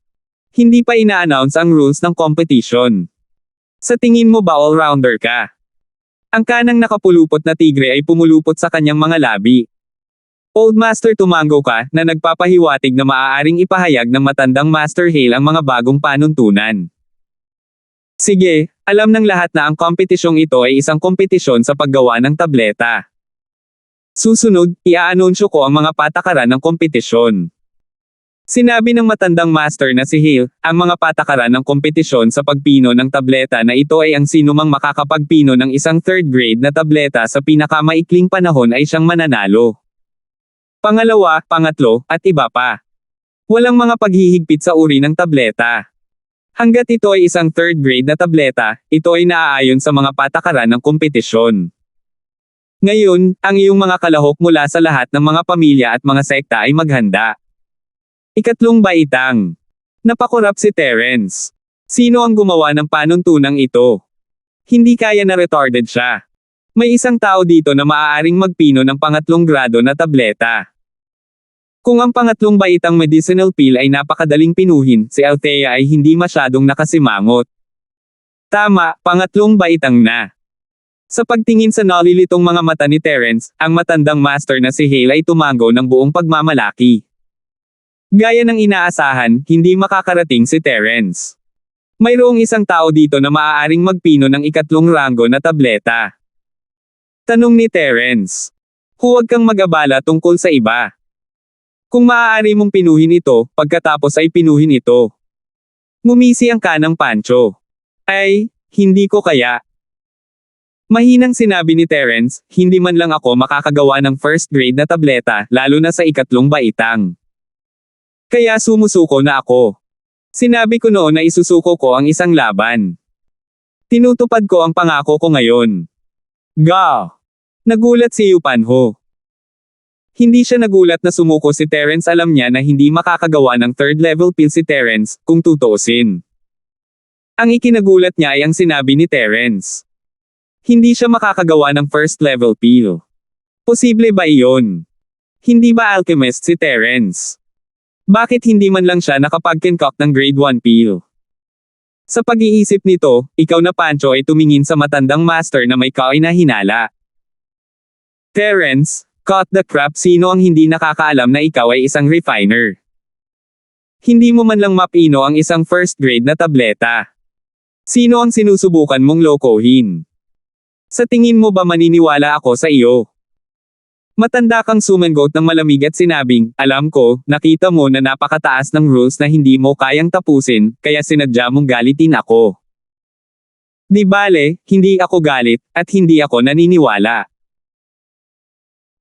Hindi pa ina-announce ang rules ng competition. Sa tingin mo ba all-rounder ka? Ang kanang nakapulupot na tigre ay pumulupot sa kanyang mga labi. Old Master, tumango ka, na nagpapahiwatig na maaaring ipahayag ng matandang Master Hale ang mga bagong panuntunan. Sige, alam ng lahat na ang kompetisyong ito ay isang kompetisyon sa paggawa ng tableta. Susunod, i-aanunsyo ko ang mga patakaran ng kompetisyon. Sinabi ng matandang master na si Hale, ang mga patakaran ng kompetisyon sa pagpino ng tableta na ito ay ang sinumang makakapagpino ng isang third grade na tableta sa pinakamaikling panahon ay siyang mananalo. Pangalawa, pangatlo, at iba pa. Walang mga paghihigpit sa uri ng tableta. Hanggat ito ay isang third grade na tableta, ito ay naaayon sa mga patakaran ng kompetisyon. Ngayon, ang iyong mga kalahok mula sa lahat ng mga pamilya at mga sekta ay maghanda. Ikatlong baitang. Napakurap si Terence. Sino ang gumawa ng panuntunang ito? Hindi kaya na retarded siya. May isang tao dito na maaaring magpino ng pangatlong grado na tableta. Kung ang pangatlong baitang medicinal pill ay napakadaling pinuhin, si Althea ay hindi masyadong nakasimangot. Tama, pangatlong baitang na. Sa pagtingin sa nalilitong mga mata ni Terence, ang matandang master na si Hale ay tumango ng buong pagmamalaki. Gaya ng inaasahan, hindi makakarating si Terence. Mayroong isang tao dito na maaaring magpino ng ikatlong ranggo na tableta. Tanong ni Terence. Huwag kang mag-abala tungkol sa iba. Kung maaari mong pinuhin ito, pagkatapos ay pinuhin ito. Ngumisi ang kanang Pancho. Ay, hindi ko kaya. Mahinang sinabi ni Terence, hindi man lang ako makakagawa ng first grade na tableta, lalo na sa ikatlong baitang. Kaya sumusuko na ako. Sinabi ko noon na isusuko ko ang isang laban. Tinutupad ko ang pangako ko ngayon. Ga! Nagulat si Yupanho. Hindi siya nagulat na sumuko si Terence, alam niya na hindi makakagawa ng third level pill si Terence, kung tutuusin. Ang ikinagulat niya ay ang sinabi ni Terence. Hindi siya makakagawa ng first level pill. Posible ba iyon? Hindi ba alchemist si Terence? Bakit hindi man lang siya nakapag-concoct ng grade 1 pill? Sa pag-iisip nito, ikaw na Pancho ay tumingin sa matandang master na may kainahinala. Terence, cut the crap, sino ang hindi nakakaalam na ikaw ay isang refiner? Hindi mo man lang mapino ang isang first grade na tableta. Sino ang sinusubukan mong lokohin? Sa tingin mo ba maniniwala ako sa iyo? Matanda kang sumangot ng malamig at sinabing, alam ko, nakita mo na napakataas ng rules na hindi mo kayang tapusin, kaya sinadya mong galitin ako. Di bale, hindi ako galit, at hindi ako naniniwala.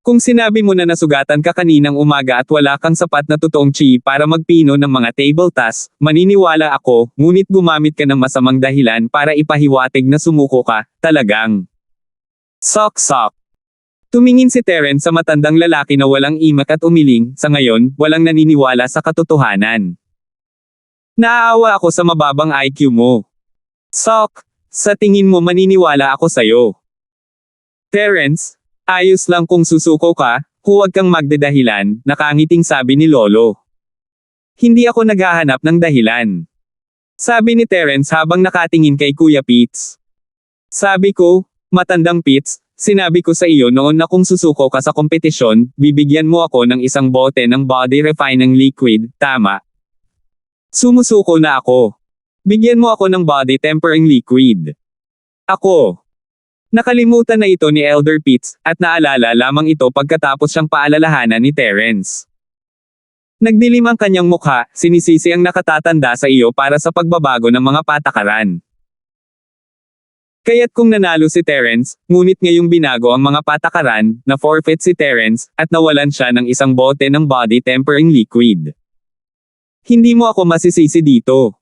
Kung sinabi mo na nasugatan ka kaninang umaga at wala kang sapat na totoong chi para magpino ng mga table tasks, maniniwala ako, ngunit gumamit ka ng masamang dahilan para ipahiwatig na sumuko ka, talagang. Sok-sok. Tumingin si Terence sa matandang lalaki na walang imak at umiling, sa ngayon, walang naniniwala sa katotohanan. Naaawa ako sa mababang IQ mo. Sok, sa tingin mo maniniwala ako sa'yo. Terence, ayos lang kung susuko ka, huwag kang magdadahilan, nakangiting sabi ni Lolo. Hindi ako naghahanap ng dahilan. Sabi ni Terence habang nakatingin kay Kuya Pitts. Sabi ko, matandang Pitts, sinabi ko sa iyo noon na kung susuko ka sa kompetisyon, bibigyan mo ako ng isang bote ng body refining liquid, tama? Sumusuko na ako. Bigyan mo ako ng body tempering liquid. Ako. Nakalimutan na ito ni Elder Pitts, at naalala lamang ito pagkatapos siyang paalalahanan ni Terence. Nagdilim ang kanyang mukha, sinisisi ang nakatatanda sa iyo para sa pagbabago ng mga patakaran. Kaya't kung nanalo si Terence, ngunit ngayong binago ang mga patakaran, na forfeit si Terence, at nawalan siya ng isang bote ng body tempering liquid. Hindi mo ako masisisi dito.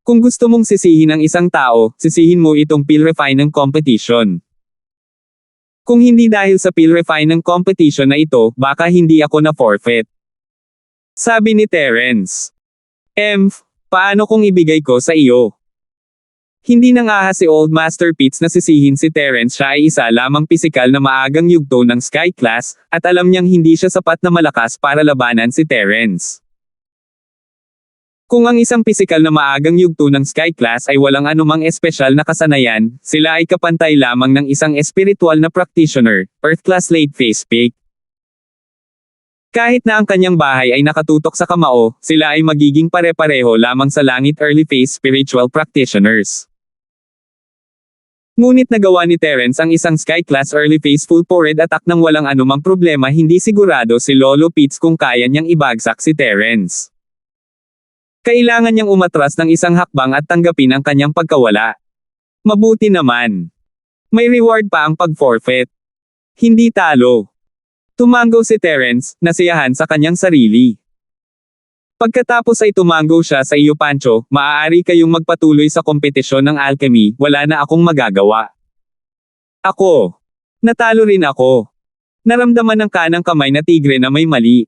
Kung gusto mong sisihin ang isang tao, sisihin mo itong pill refining competition. Kung hindi dahil sa pill refining competition na ito, baka hindi ako na forfeit. Sabi ni Terence. Paano kung ibigay ko sa iyo? Hindi nangahas si Old Master Pitts na sisihin si Terence, siya ay isa lamang pisikal na maagang yugto ng Sky Class, at alam niyang hindi siya sapat na malakas para labanan si Terence. Kung ang isang pisikal na maagang yugto ng Sky Class ay walang anumang espesyal na kasanayan, sila ay kapantay lamang ng isang espiritual na practitioner, Earth Class Late Phase Peak. Kahit na ang kanyang bahay ay nakatutok sa kamao, sila ay magiging pare-pareho lamang sa langit early phase spiritual practitioners. Ngunit nagawa ni Terence ang isang Sky-class early phase full forward attack nang walang anumang problema. Hindi sigurado si Lolo Pitts kung kaya niyang ibagsak si Terence. Kailangan niyang umatras ng isang hakbang at tanggapin ang kanyang pagkawala. Mabuti naman. May reward pa ang pag-forfeit. Hindi talo. Tumango si Terence, nasiyahan sa kanyang sarili. Pagkatapos ay tumango siya sa iyo Pancho, maaari kayong magpatuloy sa kompetisyon ng alchemy, wala na akong magagawa. Ako. Natalo rin ako. Naramdaman ng kanang kamay na tigre na may mali.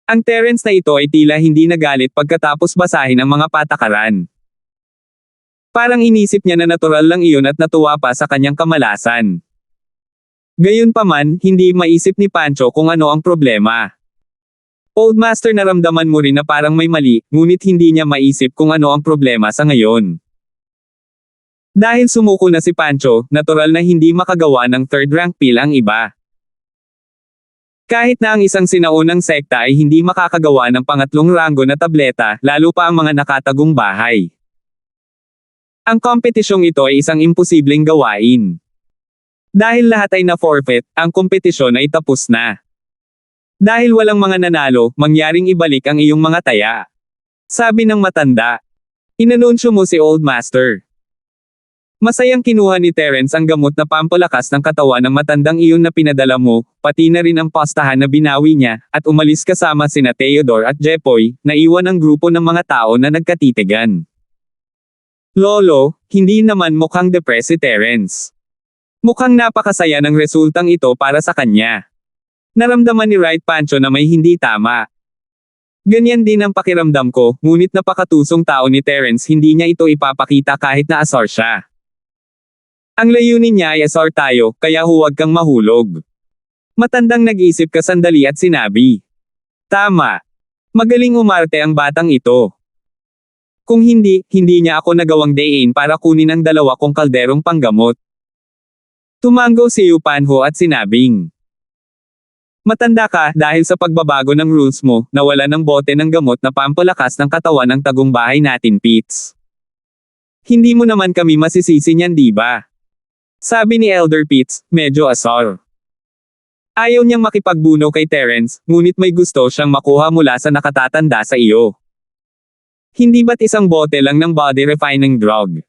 Ang Terence na ito ay tila hindi nagalit pagkatapos basahin ang mga patakaran. Parang inisip niya na natural lang iyon at natuwa pa sa kanyang kamalasan. Gayunpaman, hindi maisip ni Pancho kung ano ang problema. Old Master, naramdaman mo rin na parang may mali, ngunit hindi niya maisip kung ano ang problema sa ngayon. Dahil sumuko na si Pancho, natural na hindi makagawa ng third rank pill ang iba. Kahit na ang isang sinaunang sekta ay hindi makakagawa ng pangatlong ranggo na tableta, lalo pa ang mga nakatagong bahay. Ang kompetisyong ito ay isang imposibleng gawain. Dahil lahat ay na-forfeit, ang kompetisyon ay tapos na. Dahil walang mga nanalo, mangyaring ibalik ang iyong mga taya. Sabi ng matanda. Inanunsyo mo si Old Master. Masayang kinuha ni Terence ang gamot na pampalakas ng katawan ng matandang iyon na pinadala mo, pati na rin ang pastahan na binawi niya, at umalis kasama sina Theodore at Jepoy, na iwan ang grupo ng mga tao na nagkatitigan. Lolo, hindi naman mukhang depressed si Terence. Mukhang napakasaya ng resultang ito para sa kanya. Naramdaman ni Right Pancho na may hindi tama. Ganyan din ang pakiramdam ko, ngunit napakatusong tao ni Terence, hindi niya ito ipapakita kahit na asar siya. Ang layunin niya ay asar tayo, kaya huwag kang mahulog. Matandang nag-isip ka sandali at sinabi. Tama. Magaling umarte ang batang ito. Kung hindi, hindi niya ako nagawang dayin para kunin ang 2 kong kalderong panggamot. Tumango si Yupanho at sinabing. Matanda ka, dahil sa pagbabago ng rules mo, nawala ng bote ng gamot na pampalakas ng katawan ng tagong bahay natin, Pitts. Hindi mo naman kami masisisi niyan, di ba? Sabi ni Elder Pitts, medyo asar. Ayaw niyang makipagbuno kay Terence, ngunit may gusto siyang makuha mula sa nakatatanda sa iyo. Hindi ba't isang bote lang ng body refining drug?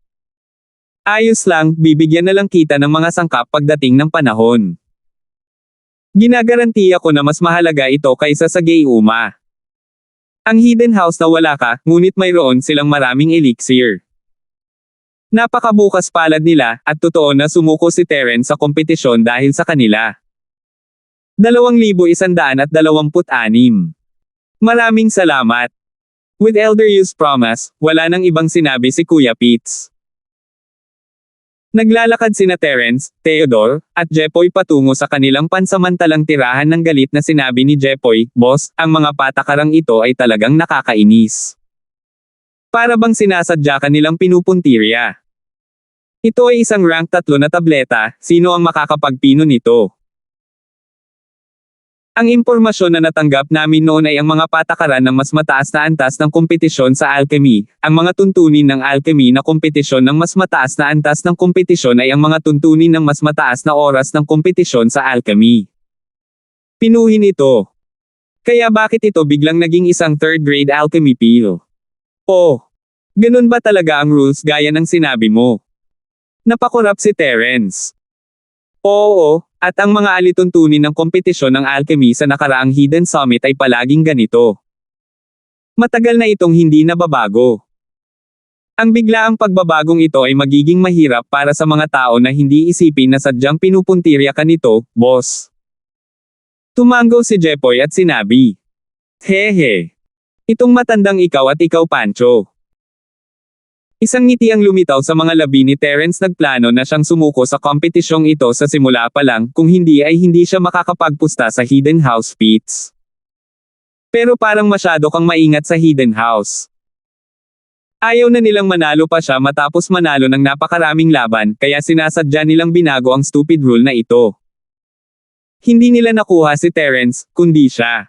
Ayos lang, bibigyan na lang kita ng mga sangkap pagdating ng panahon. Ginagarantiya ko na mas mahalaga ito kaysa sa Gayuma. Ang hidden house na wala ka, ngunit mayroon silang maraming elixir. Napakabukas palad nila, at totoo na sumuko si Terence sa kompetisyon dahil sa kanila. 2,126. Maraming salamat. With Elder Yu's promise, wala nang ibang sinabi si Kuya Pitts. Naglalakad sina Terence, Theodore, at Jepoy patungo sa kanilang pansamantalang tirahan ng galit na sinabi ni Jepoy, Boss, ang mga patakarang ito ay talagang nakakainis. Para bang sinasadya kanilang pinupuntirya. Ito ay isang rank 3 na tableta, sino ang makakapagpino nito? Ang impormasyon na natanggap namin noon ay ang mga patakaran ng mas mataas na antas ng kompetisyon sa alchemy, ang mga tuntunin ng alchemy na kompetisyon ng mas mataas na antas ng kompetisyon ay ang mga tuntunin ng mas mataas na oras ng kompetisyon sa alchemy. Pinuhin ito. Kaya bakit ito biglang naging isang third grade alchemy pill? Oh, ganun ba talaga ang rules gaya ng sinabi mo? Napakorap si Terence. Oo, at ang mga alituntunin ng kompetisyon ng alchemy sa nakaraang Hidden Summit ay palaging ganito. Matagal na itong hindi nababago. Ang biglaang pagbabagong ito ay magiging mahirap para sa mga tao na hindi isipin na sadyang pinupuntirya ka nito, boss. Tumango si Jepoy at sinabi. Hehe. Itong matandang ikaw at ikaw Pancho. Isang ngiti ang lumitaw sa mga labi ni Terence. Nagplano na siyang sumuko sa kompetisyong ito sa simula pa lang, kung hindi ay hindi siya makakapagpusta sa Hidden House Pitts. Pero parang masyado kang maingat sa Hidden House. Ayaw na nilang manalo pa siya matapos manalo ng napakaraming laban, kaya sinasadya nilang binago ang stupid rule na ito. Hindi nila nakuha si Terence, kundi siya.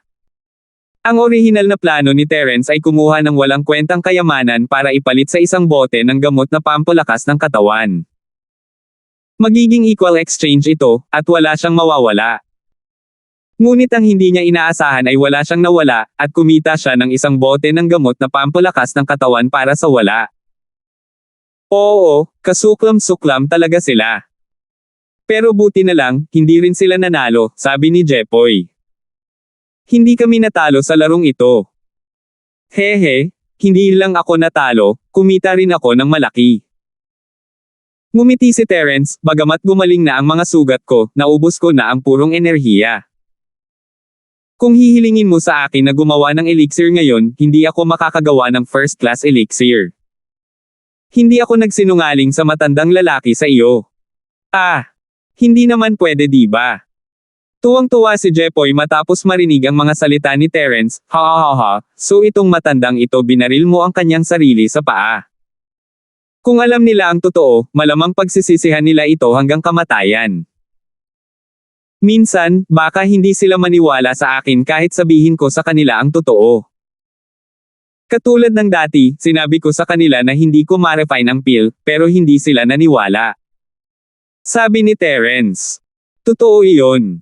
Ang orihinal na plano ni Terence ay kumuha ng walang kwentang kayamanan para ipalit sa isang bote ng gamot na pampalakas ng katawan. Magiging equal exchange ito, at wala siyang mawawala. Ngunit ang hindi niya inaasahan ay wala siyang nawala, at kumita siya ng isang bote ng gamot na pampalakas ng katawan para sa wala. Oo, kasuklam-suklam talaga sila. Pero buti na lang, hindi rin sila nanalo, sabi ni Jepoy. Hindi kami natalo sa larong ito. Hehe, hindi lang ako natalo, kumita rin ako ng malaki. Ngumiti si Terence, bagamat gumaling na ang mga sugat ko, naubos ko na ang purong enerhiya. Kung hihilingin mo sa akin na gumawa ng elixir ngayon, hindi ako makakagawa ng first class elixir. Hindi ako nagsinungaling sa matandang lalaki sa iyo. Hindi naman pwede diba? Tuwang-tuwa si Jepoy matapos marinig ang mga salita ni Terence, so itong matandang ito binaril mo ang kanyang sarili sa paa. Kung alam nila ang totoo, malamang pagsisisihan nila ito hanggang kamatayan. Minsan, baka hindi sila maniwala sa akin kahit sabihin ko sa kanila ang totoo. Katulad ng dati, sinabi ko sa kanila na hindi ko ma-refine ang pill, pero hindi sila naniwala. Sabi ni Terence. Totoo iyon.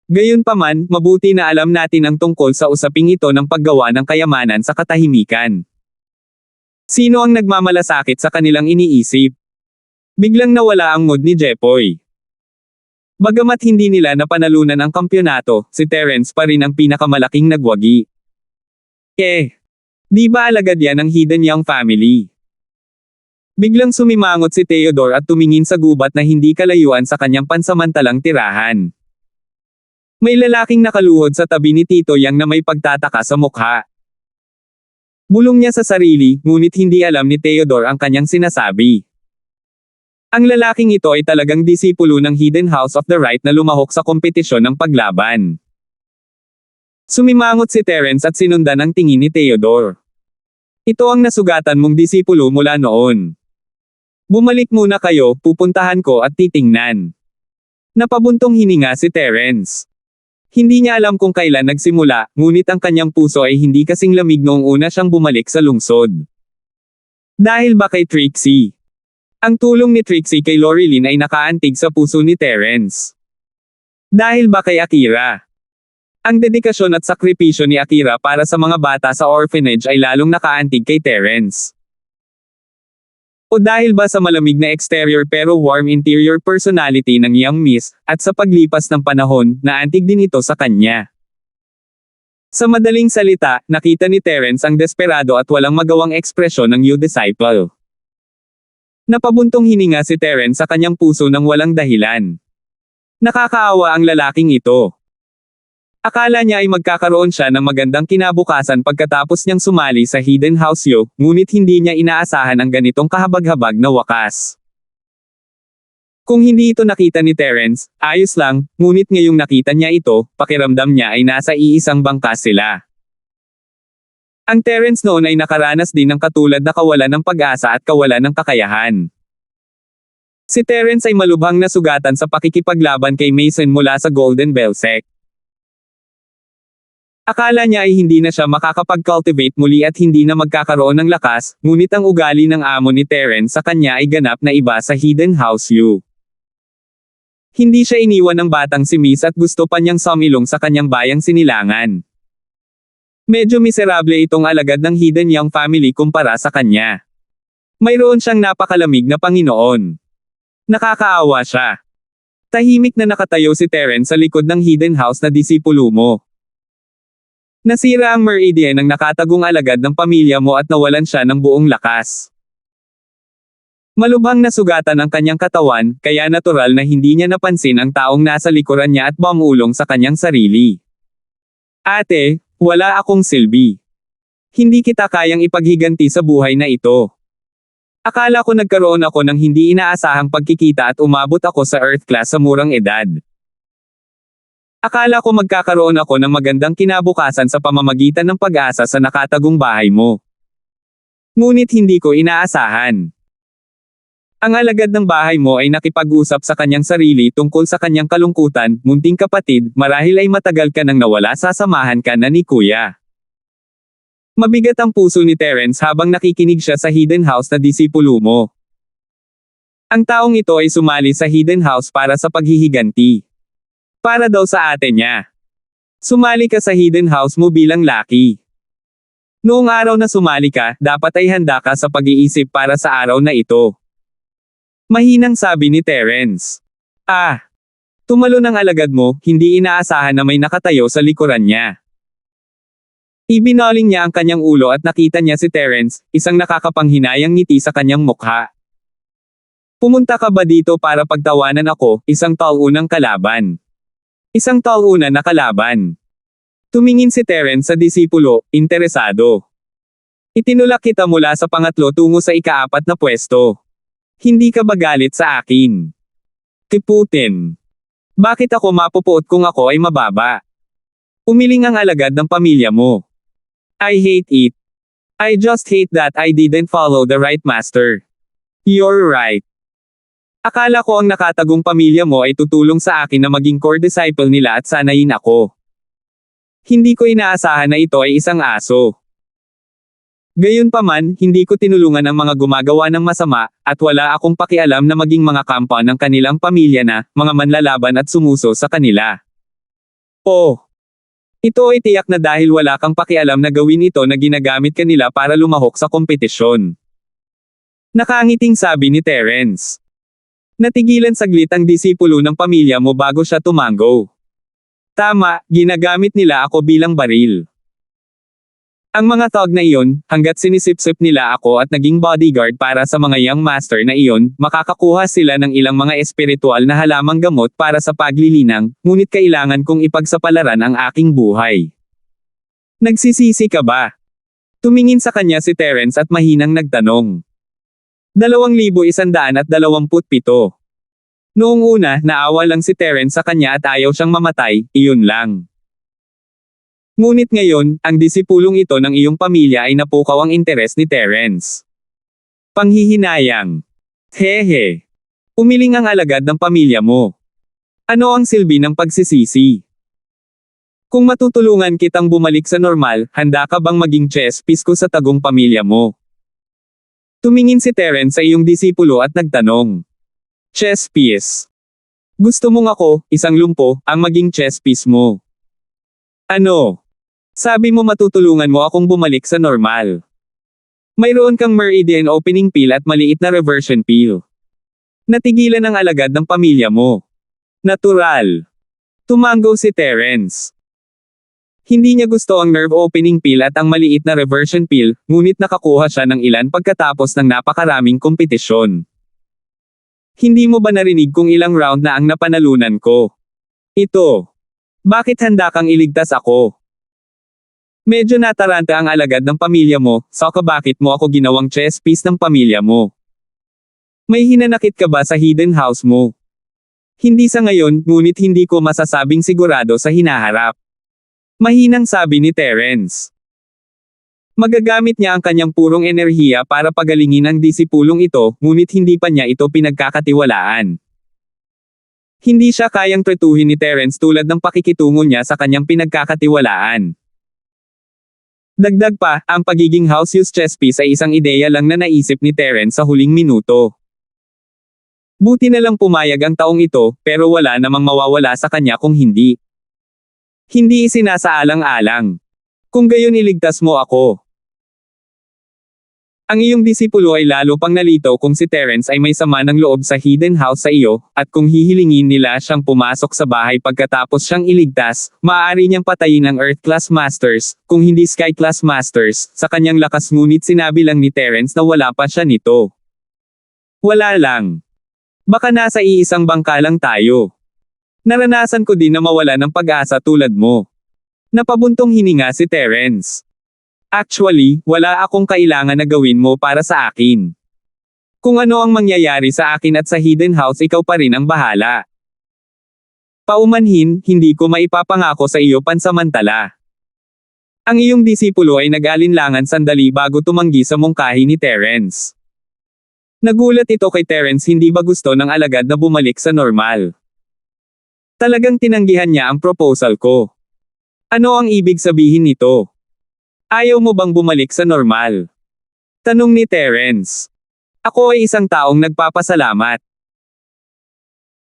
Gayunpaman, mabuti na alam natin ang tungkol sa usaping ito ng paggawa ng kayamanan sa katahimikan. Sino ang nagmamalasakit sa kanilang iniisip? Biglang nawala ang mood ni Jepoy. Bagamat hindi nila napanalunan ang kampyonato, si Terence pa rin ang pinakamalaking nagwagi. Di ba alagad yan ang Hidden Young family? Biglang sumimangot si Theodore at tumingin sa gubat na hindi kalayuan sa kanyang pansamantalang tirahan. May lalaking nakaluhod sa tabi ni Tito Yang na may pagtataka sa mukha. Bulong niya sa sarili, ngunit hindi alam ni Theodore ang kanyang sinasabi. Ang lalaking ito ay talagang disipulo ng Hidden House of the Right na lumahok sa kompetisyon ng paglaban. Sumimangot si Terence at sinundan ang tingin ni Theodore. Ito ang nasugatan mong disipulo mula noon. Bumalik muna kayo, pupuntahan ko at titingnan. Napabuntong hininga si Terence. Hindi niya alam kung kailan nagsimula, ngunit ang kanyang puso ay hindi kasing lamig noong una siyang bumalik sa lungsod. Dahil ba kay Trixie? Ang tulong ni Trixie kay Lorilyn ay nakaantig sa puso ni Terence. Dahil ba kay Akira? Ang dedikasyon at sakripisyo ni Akira para sa mga bata sa orphanage ay lalong nakaantig kay Terence. O dahil ba sa malamig na exterior pero warm interior personality ng Young Miss, at sa paglipas ng panahon, naantig din ito sa kanya. Sa madaling salita, nakita ni Terence ang desperado at walang magawang ekspresyon ng new disciple. Napabuntong hininga si Terence sa kanyang puso ng walang dahilan. Nakakaawa ang lalaking ito. Akala niya ay magkakaroon siya ng magandang kinabukasan pagkatapos niyang sumali sa Hidden House Yo, ngunit hindi niya inaasahan ang ganitong kahabag-habag na wakas. Kung hindi ito nakita ni Terence, ayos lang, ngunit ngayong nakita niya ito, pakiramdam niya ay nasa iisang bangka sila. Ang Terence noon ay nakaranas din ng katulad na kawalan ng pag-asa at kawalan ng kakayahan. Si Terence ay malubhang nasugatan sa pakikipaglaban kay Mason mula sa Golden Bell Sect. Akala niya ay hindi na siya makakapag-cultivate muli at hindi na magkakaroon ng lakas, ngunit ang ugali ng amo ni Terence sa kanya ay ganap na iba sa Hidden House U. Hindi siya iniwan ng batang si Miss at gusto pa niyang sumilong sa kanyang bayang Sinilangan. Medyo miserable itong alagad ng Hidden Young family kumpara sa kanya. Mayroon siyang napakalamig na Panginoon. Nakakaawa siya. Tahimik na nakatayo si Terence sa likod ng Hidden House na disipulo mo. Nasira ang meridian ng nakatagong alagad ng pamilya mo at nawalan siya ng buong lakas. Malubhang nasugatan ang kanyang katawan, kaya natural na hindi niya napansin ang taong nasa likuran niya at bumulong sa kanyang sarili. Ate, wala akong silbi. Hindi kita kayang ipaghiganti sa buhay na ito. Akala ko nagkaroon ako ng hindi inaasahang pagkikita at umabot ako sa Earth class sa murang edad. Akala ko magkakaroon ako ng magandang kinabukasan sa pamamagitan ng pag-asa sa nakatagong bahay mo. Ngunit hindi ko inaasahan. Ang alagad ng bahay mo ay nakipag-usap sa kanyang sarili tungkol sa kanyang kalungkutan, munting kapatid, marahil ay matagal ka nang nawala, sasamahan ka na ni Kuya. Mabigat ang puso ni Terence habang nakikinig siya sa Hidden House na disipulo mo. Ang taong ito ay sumali sa Hidden House para sa paghihiganti. Para daw sa ate niya. Sumali ka sa Hidden House mo bilang Lucky. Noong araw na sumali ka, dapat ay handa ka sa pag-iisip para sa araw na ito. Mahinang sabi ni Terence. Tumalo ng alagad mo, hindi inaasahan na may nakatayo sa likuran niya. Ibinaling niya ang kanyang ulo at nakita niya si Terence, isang nakakapanghinayang ngiti sa kanyang mukha. Pumunta ka ba dito para pagtawanan ako, isang taunang kalaban? Isang tauna na kalaban. Tumingin si Terence sa disipulo, interesado. Itinulak kita mula sa pangatlo tungo sa ika-4 na pwesto. Hindi ka ba galit sa akin? Kiputin. Bakit ako mapupuot kung ako ay mababa? Umiling ang alagad ng pamilya mo. I hate it. I just hate that I didn't follow the right master. You're right. Akala ko ang nakatagong pamilya mo ay tutulong sa akin na maging core disciple nila at sanayin ako. Hindi ko inaasahan na ito ay isang aso. Gayunpaman, hindi ko tinulungan ang mga gumagawa ng masama, at wala akong pakialam na maging mga kampa ng kanilang pamilya na, mga manlalaban at sumuso sa kanila. Ito ay tiyak na dahil wala kang pakialam na gawin ito na ginagamit kanila para lumahok sa kompetisyon. Nakangiting sabi ni Terence. Natigilan saglit ang disipulo ng pamilya mo bago siya tumango. Tama, ginagamit nila ako bilang baril. Ang mga thug na iyon, hanggat sinisip-sip nila ako at naging bodyguard para sa mga young master na iyon, makakakuha sila ng ilang mga espiritual na halamang gamot para sa paglilinang, ngunit kailangan kong ipagsapalaran ang aking buhay. Nagsisisi ka ba? Tumingin sa kanya si Terence at mahinang nagtanong. 2,127. Noong una, naawa lang si Terence sa kanya at ayaw siyang mamatay, iyon lang. Ngunit ngayon, ang disipulong ito ng iyong pamilya ay napukaw ang interes ni Terence. Panghihinayang. Hehe. Umiling ang alagad ng pamilya mo. Ano ang silbi ng pagsisisi? Kung matutulungan kitang bumalik sa normal, handa ka bang maging chess piece ko sa tagong pamilya mo? Tumingin si Terence sa iyong disipulo at nagtanong. Chess piece. Gusto mong ako, isang lumpo, ang maging chess piece mo. Ano? Sabi mo matutulungan mo akong bumalik sa normal. Mayroon kang meridian opening peel at maliit na reversion peel. Natigilan ang alagad ng pamilya mo. Natural. Tumango si Terence. Hindi niya gusto ang nerve opening peel at ang maliit na reversion peel, ngunit nakakuha siya ng ilan pagkatapos ng napakaraming kompetisyon. Hindi mo ba narinig kung ilang round na ang napanalunan ko? Ito. Bakit handa kang iligtas ako? Medyo nataranta ang alagad ng pamilya mo, saka bakit mo ako ginawang chess piece ng pamilya mo? May hinanakit ka ba sa hidden house mo? Hindi sa ngayon, ngunit hindi ko masasabing sigurado sa hinaharap. Mahinang sabi ni Terence. Magagamit niya ang kanyang purong enerhiya para pagalingin ang disipulong ito, ngunit hindi pa niya ito pinagkakatiwalaan. Hindi siya kayang tretuhin ni Terence tulad ng pakikitungo niya sa kanyang pinagkakatiwalaan. Dagdag pa, ang pagiging house-use chess piece ay isang ideya lang na naisip ni Terence sa huling minuto. Buti na lang pumayag ang taong ito, pero wala namang mawawala sa kanya kung hindi. Hindi isinasaalang-alang. Kung gayon iligtas mo ako. Ang iyong disipulo ay lalo pang nalito kung si Terence ay may sama ng loob sa hidden house sa iyo, at kung hihilingin nila siyang pumasok sa bahay pagkatapos siyang iligtas, maaari niyang patayin ang Earth-class Masters, kung hindi Sky-class Masters, sa kanyang lakas ngunit sinabi lang ni Terence na wala pa siya nito. Wala lang. Baka nasa iisang bangka lang tayo. Naranasan ko din na mawala ng pag-asa tulad mo. Napabuntong hininga si Terence. Actually, wala akong kailangan na gawin mo para sa akin. Kung ano ang mangyayari sa akin at sa hidden house ikaw pa rin ang bahala. Paumanhin, hindi ko maipapangako sa iyo pansamantala. Ang iyong disipulo ay nag-alinlangan sandali bago tumanggi sa mungkahi ni Terence. Nagulat ito kay Terence, hindi ba gusto ng alagad na bumalik sa normal? Talagang tinanggihan niya ang proposal ko. Ano ang ibig sabihin nito? Ayaw mo bang bumalik sa normal? Tanong ni Terence. Ako ay isang taong nagpapasalamat.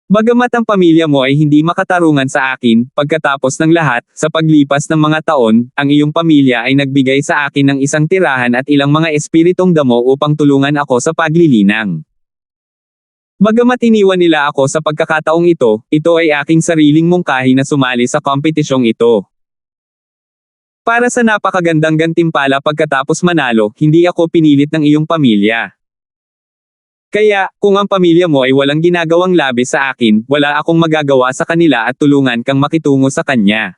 Bagamat ang pamilya mo ay hindi makatarungan sa akin, pagkatapos ng lahat, sa paglipas ng mga taon, ang iyong pamilya ay nagbigay sa akin ng isang tirahan at ilang mga espiritong damo upang tulungan ako sa paglilinang. Bagamat iniwan nila ako sa pagkakataong ito ay aking sariling mungkahi na sumali sa kompetisyong ito. Para sa napakagandang gantimpala pagkatapos manalo, hindi ako pinilit ng iyong pamilya. Kaya, kung ang pamilya mo ay walang ginagawang labis sa akin, wala akong magagawa sa kanila at tulungan kang makitungo sa kanya.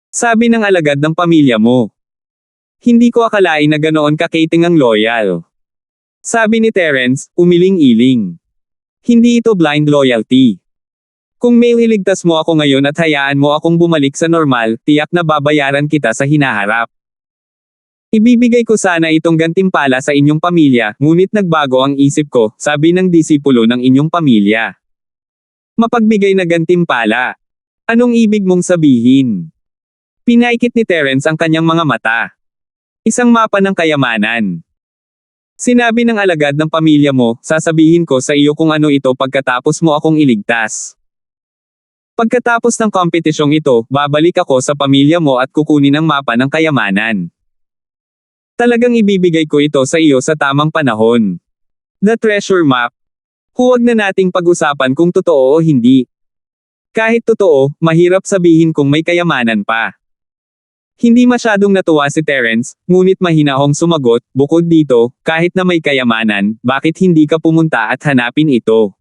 Sabi ng alagad ng pamilya mo. Hindi ko akalain na ganoon ka-kating ang loyal. Sabi ni Terence, umiling-iling. Hindi ito blind loyalty. Kung may iligtas mo ako ngayon at hayaan mo akong bumalik sa normal, tiyak na babayaran kita sa hinaharap. Ibibigay ko sana itong gantimpala sa inyong pamilya, ngunit nagbago ang isip ko, sabi ng disipulo ng inyong pamilya. Mapagbigay na gantimpala. Anong ibig mong sabihin? Pinaikit ni Terence ang kanyang mga mata. Isang mapa ng kayamanan. Sinabi ng alagad ng pamilya mo, sasabihin ko sa iyo kung ano ito pagkatapos mo akong iligtas. Pagkatapos ng kompetisyong ito, babalik ako sa pamilya mo at kukunin ang mapa ng kayamanan. Talagang ibibigay ko ito sa iyo sa tamang panahon. The treasure map. Huwag na nating pag-usapan kung totoo o hindi. Kahit totoo, mahirap sabihin kung may kayamanan pa. Hindi masyadong natuwa si Terence, ngunit mahinahong sumagot, bukod dito, kahit na may kayamanan, bakit hindi ka pumunta at hanapin ito?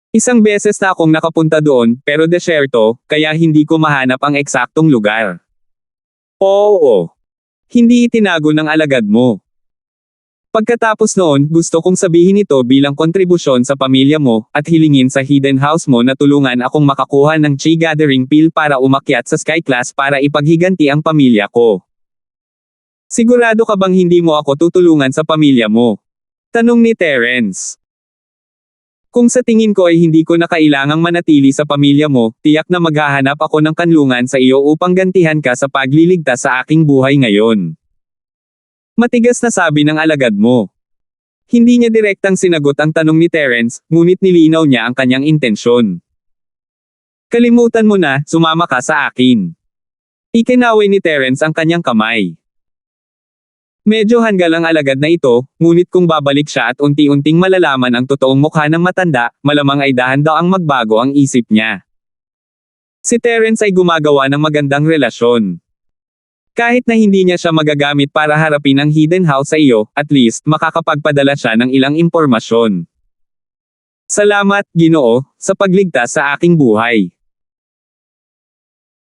Isang beses na akong nakapunta doon, pero desyerto, kaya hindi ko mahanap ang eksaktong lugar. Oo. Hindi itinago ng alagad mo. Pagkatapos noon, gusto kong sabihin ito bilang kontribusyon sa pamilya mo, at hilingin sa hidden house mo na tulungan akong makakuha ng Chi Gathering Pill para umakyat sa Sky Class para ipaghiganti ang pamilya ko. Sigurado ka bang hindi mo ako tutulungan sa pamilya mo? Tanong ni Terence. Kung sa tingin ko ay hindi ko na kailangang manatili sa pamilya mo, tiyak na maghahanap ako ng kanlungan sa iyo upang gantihan ka sa pagliligtas sa aking buhay ngayon. Matigas na sabi ng alagad mo. Hindi niya direktang sinagot ang tanong ni Terence, ngunit nilinaw niya ang kanyang intensyon. Kalimutan mo na, sumama ka sa akin. Ikinaway ni Terence ang kanyang kamay. Medyo hanggal ang alagad na ito, ngunit kung babalik siya at unti-unting malalaman ang totoong mukha ng matanda, malamang ay dahan-daang magbago ang isip niya. Si Terence ay gumagawa ng magandang relasyon. Kahit na hindi niya siya magagamit para harapin ang hidden house sa iyo, at least makakapagpadala siya ng ilang impormasyon. Salamat, Ginoo, sa pagligtas sa aking buhay.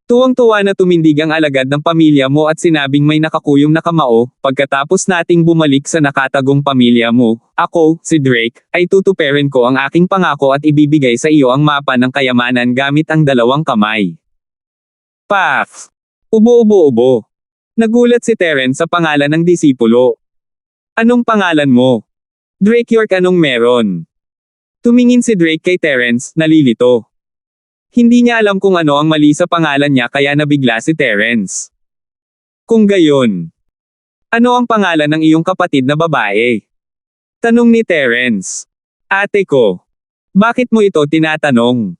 Tuwang-tuwa na tumindig ang alagad ng pamilya mo at sinabing may nakakuyong na kamao, pagkatapos nating bumalik sa nakatagong pamilya mo, ako, si Drake, ay tutuperin ko ang aking pangako at ibibigay sa iyo ang mapa ng kayamanan gamit ang dalawang kamay. Paf! Ubo-ubo-ubo. Nagulat si Terence sa pangalan ng disipulo. Anong pangalan mo? Drake York, anong meron? Tumingin si Drake kay Terence, nalilito. Hindi niya alam kung ano ang mali sa pangalan niya kaya nabigla si Terence. Kung gayon, ano ang pangalan ng iyong kapatid na babae? Tanong ni Terence. Ate ko. Bakit mo ito tinatanong?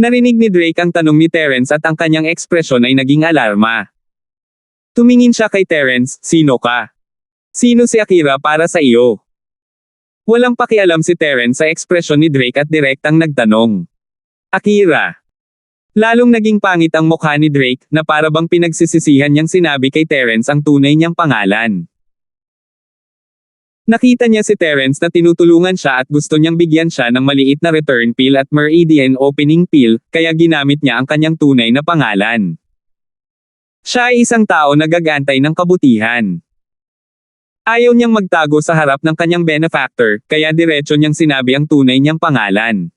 Narinig ni Drake ang tanong ni Terence at ang kanyang ekspresyon ay naging alarma. Tumingin siya kay Terence, sino ka? Sino si Akira para sa iyo? Walang pakialam si Terence sa ekspresyon ni Drake at direktang nagtanong. Akira. Lalong naging pangit ang mukha ni Drake, na para bang pinagsisisihan niyang sinabi kay Terence ang tunay niyang pangalan. Nakita niya si Terence na tinutulungan siya at gusto niyang bigyan siya ng maliit na return pill at meridian opening pill, kaya ginamit niya ang kanyang tunay na pangalan. Siya ay isang tao na gagantay ng kabutihan. Ayaw niyang magtago sa harap ng kanyang benefactor, kaya diretso niyang sinabi ang tunay niyang pangalan.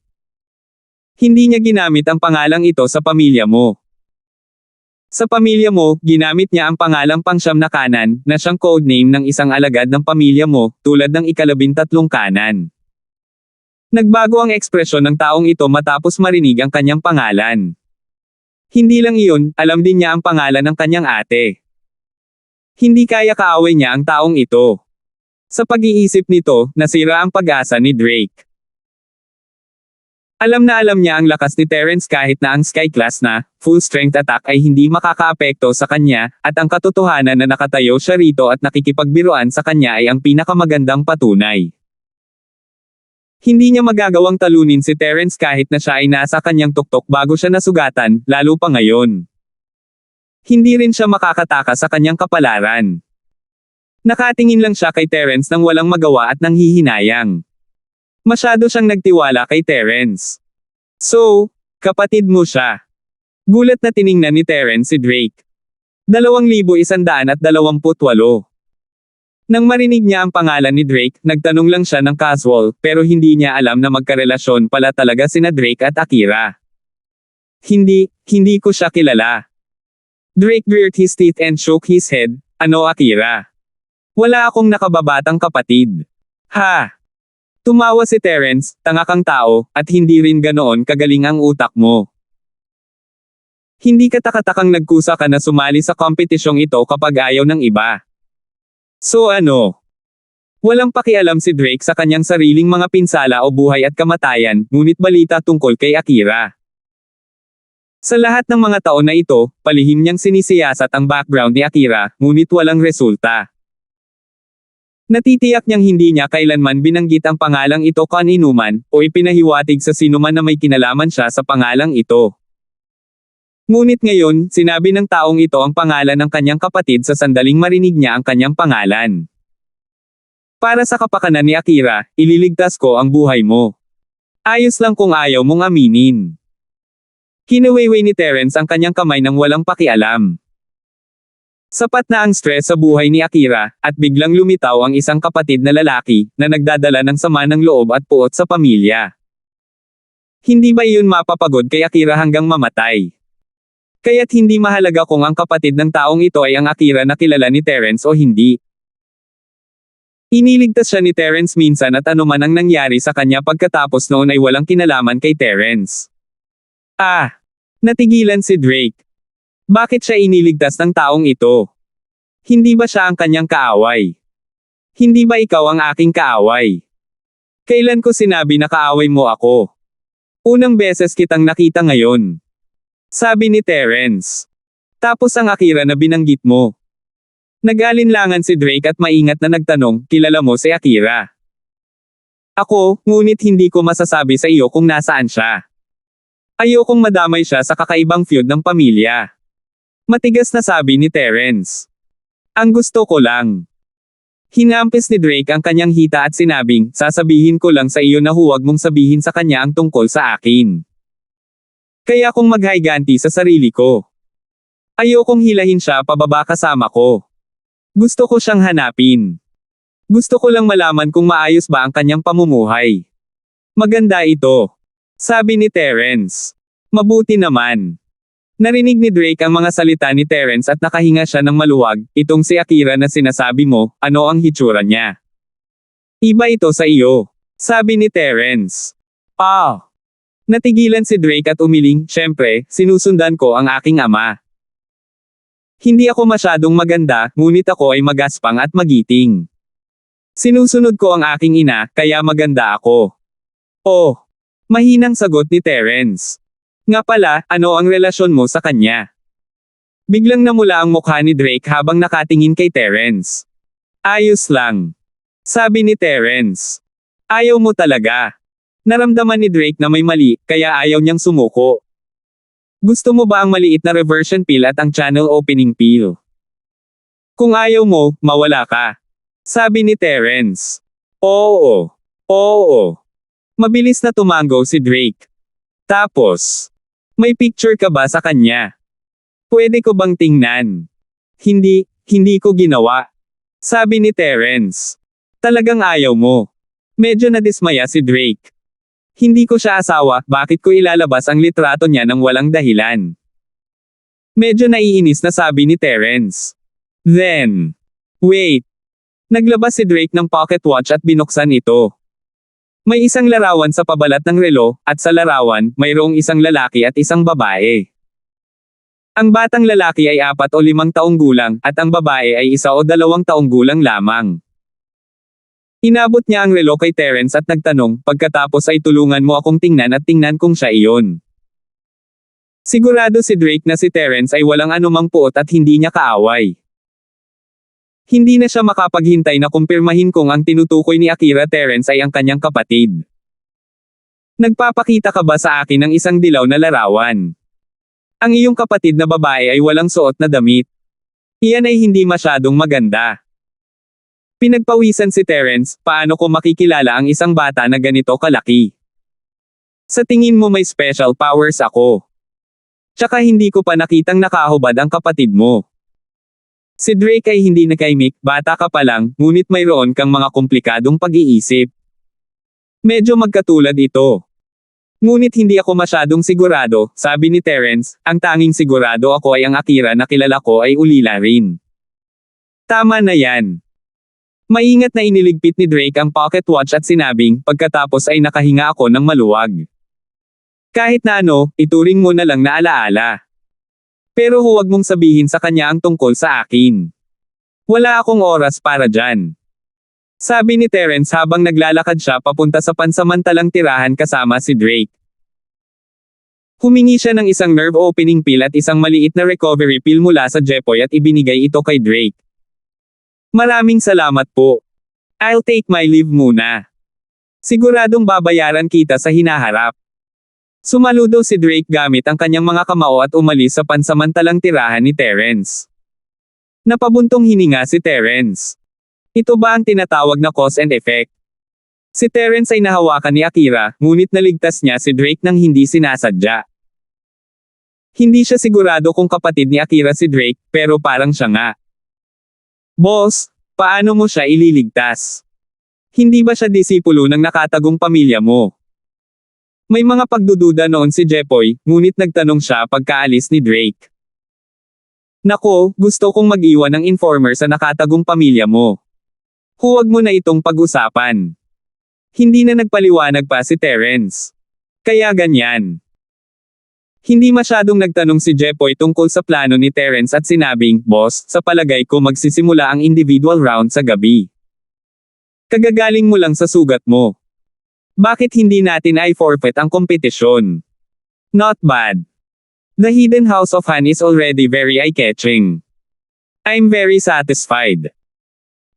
Hindi niya ginamit ang pangalang ito sa pamilya mo. Sa pamilya mo, ginamit niya ang pangalang pangsyam na kanan, na siyang codename ng isang alagad ng pamilya mo, tulad ng 13 kanan. Nagbago ang ekspresyon ng taong ito matapos marinig ang kanyang pangalan. Hindi lang iyon, alam din niya ang pangalan ng kanyang ate. Hindi kaya kaaway niya ang taong ito. Sa pag-iisip nito, nasira ang pag-asa ni Drake. Alam na alam niya ang lakas ni Terence kahit na ang Sky Class na, full-strength attack ay hindi makakaapekto sa kanya, at ang katotohanan na nakatayo siya rito at nakikipagbiruan sa kanya ay ang pinakamagandang patunay. Hindi niya magagawang talunin si Terence kahit na siya ay nasa kanyang tuktok bago siya nasugatan, lalo pa ngayon. Hindi rin siya makakatakas sa kanyang kapalaran. Nakatingin lang siya kay Terence nang walang magawa at nanghihinayang. Masyado siyang nagtiwala kay Terence. So, kapatid mo siya. Gulat na tiningnan ni Terence si Drake. 2,128. Nang marinig niya ang pangalan ni Drake, nagtanong lang siya ng casual, pero hindi niya alam na magkarelasyon pala talaga sina Drake at Akira. Hindi ko siya kilala. Drake reared his teeth and shook his head. Ano Akira? Wala akong nakababatang kapatid. Ha? Tumawa si Terence, tanga kang tao, at hindi rin ganoon kagaling ang utak mo. Hindi ka takatakang nagkusa ka na sumali sa kompetisyong ito kapag ayaw ng iba. So ano? Walang pakialam si Drake sa kanyang sariling mga pinsala o buhay at kamatayan, ngunit balita tungkol kay Akira. Sa lahat ng mga taon na ito, palihim niyang sinisiyasat ang background ni Akira, ngunit walang resulta. Natitiyak niyang hindi niya kailanman binanggit ang pangalang ito kaninuman, o ipinahiwatig sa sinuman na may kinalaman siya sa pangalang ito. Ngunit ngayon, sinabi ng taong ito ang pangalan ng kanyang kapatid sa sandaling marinig niya ang kanyang pangalan. Para sa kapakanan ni Akira, ililigtas ko ang buhay mo. Ayos lang kung ayaw mong aminin. Kinawayway ni Terence ang kanyang kamay nang walang pakialam. Sapat na ang stress sa buhay ni Akira, at biglang lumitaw ang isang kapatid na lalaki, na nagdadala ng sama ng loob at puot sa pamilya. Hindi ba iyon mapapagod kay Akira hanggang mamatay? Kaya't hindi mahalaga kung ang kapatid ng taong ito ay ang Akira na kilala ni Terence o hindi. Iniligtas siya ni Terence minsan at anuman ang nangyari sa kanya pagkatapos noon ay walang kinalaman kay Terence. Natigilan si Drake. Bakit siya iniligtas ng taong ito? Hindi ba siya ang kanyang kaaway? Hindi ba ikaw ang aking kaaway? Kailan ko sinabi na kaaway mo ako? Unang beses kitang nakita ngayon. Sabi ni Terence. Tapos ang Akira na binanggit mo. Nag-alinlangan si Drake at maingat na nagtanong, kilala mo si Akira? Ako, ngunit hindi ko masasabi sa iyo kung nasaan siya. Ayokong madamay siya sa kakaibang feud ng pamilya. Matigas na sabi ni Terence. Ang gusto ko lang. Hinampis ni Drake ang kanyang hita at sinabing, sasabihin ko lang sa iyo na huwag mong sabihin sa kanya ang tungkol sa akin. Kaya kong maghayganti sa sarili ko. Ayokong hilahin siya pababa kasama ko. Gusto ko siyang hanapin. Gusto ko lang malaman kung maayos ba ang kanyang pamumuhay. Maganda ito. Sabi ni Terence. Mabuti naman. Narinig ni Drake ang mga salita ni Terence at nakahinga siya ng maluwag, itong si Akira na sinasabi mo, ano ang hitsura niya? Iba ito sa iyo. Sabi ni Terence. Natigilan si Drake at umiling, syempre, sinusundan ko ang aking ama. Hindi ako masyadong maganda, ngunit ako ay magaspang at magiting. Sinusunod ko ang aking ina, kaya maganda ako. Mahinang sagot ni Terence. Nga pala, ano ang relasyon mo sa kanya? Biglang namula ang mukha ni Drake habang nakatingin kay Terence. Ayos lang. Sabi ni Terence. Ayaw mo talaga. Naramdaman ni Drake na may mali, kaya ayaw niyang sumuko. Gusto mo ba ang maliit na reversion pill at ang channel opening pill? Kung ayaw mo, mawala ka. Sabi ni Terence. Oo. Mabilis na tumango si Drake. Tapos, may picture ka ba sa kanya? Pwede ko bang tingnan? Hindi ko ginawa. Sabi ni Terence. Talagang ayaw mo. Medyo nadismaya si Drake. Hindi ko siya asawa, bakit ko ilalabas ang litrato niya nang walang dahilan? Medyo naiinis na sabi ni Terence. Then, wait. Naglabas si Drake ng pocket watch at binuksan ito. May isang larawan sa pabalat ng relo, at sa larawan, mayroong isang lalaki at isang babae. Ang batang lalaki ay 4 o 5 taong gulang, at ang babae ay 1 o 2 taong gulang lamang. Inabot niya ang relo kay Terence at nagtanong, pagkatapos ay tulungan mo akong tingnan at tingnan kung siya iyon. Sigurado si Drake na si Terence ay walang anumang puot at hindi niya kaaway. Hindi na siya makapaghintay na kumpirmahin kung ang tinutukoy ni Akira Terence ay ang kanyang kapatid. Nagpapakita ka ba sa akin ng isang dilaw na larawan? Ang iyong kapatid na babae ay walang suot na damit. Iyan ay hindi masyadong maganda. Pinagpawisan si Terence, paano ko makikilala ang isang bata na ganito kalaki? Sa tingin mo may special powers ako. Tsaka hindi ko pa nakitang nakahubad ang kapatid mo. Si Drake ay hindi nakaimik, bata ka pa lang, ngunit mayroon kang mga komplikadong pag-iisip. Medyo magkatulad ito. Ngunit hindi ako masyadong sigurado, sabi ni Terence, ang tanging sigurado ako ay ang Akira na kilala ko ay ulila rin. Tama na yan. Maingat na iniligpit ni Drake ang pocket watch at sinabing, pagkatapos ay nakahinga ako ng maluwag. Kahit na ano, ituring mo na lang na alaala. Pero huwag mong sabihin sa kanya ang tungkol sa akin. Wala akong oras para dyan. Sabi ni Terence habang naglalakad siya papunta sa pansamantalang tirahan kasama si Drake. Humingi siya ng isang nerve opening pill at isang maliit na recovery pill mula sa Jepoy at ibinigay ito kay Drake. Maraming salamat po. I'll take my leave muna. Siguradong babayaran kita sa hinaharap. Sumaludo si Drake gamit ang kanyang mga kamao at umalis sa pansamantalang tirahan ni Terence. Napabuntong hininga si Terence. Ito ba ang tinatawag na cause and effect? Si Terence ay nahawakan ni Akira, ngunit naligtas niya si Drake nang hindi sinasadya. Hindi siya sigurado kung kapatid ni Akira si Drake, pero parang siya nga. Boss, paano mo siya ililigtas? Hindi ba siya disipulo ng nakatagong pamilya mo? May mga pagdududa noon si Jepoy, ngunit nagtanong siya pagkaalis ni Drake. Nako, gusto kong mag-iwan ng informer sa nakatagong pamilya mo. Huwag mo na itong pag-usapan. Hindi na nagpaliwanag pa si Terence. Kaya ganyan. Hindi masyadong nagtanong si Jepoy tungkol sa plano ni Terence at sinabing, boss, sa palagay ko magsisimula ang individual round sa gabi. Kagagaling mo lang sa sugat mo. Bakit hindi natin ay forfeit ang kompetisyon? Not bad. The Hidden House of Han is already very eye-catching. I'm very satisfied.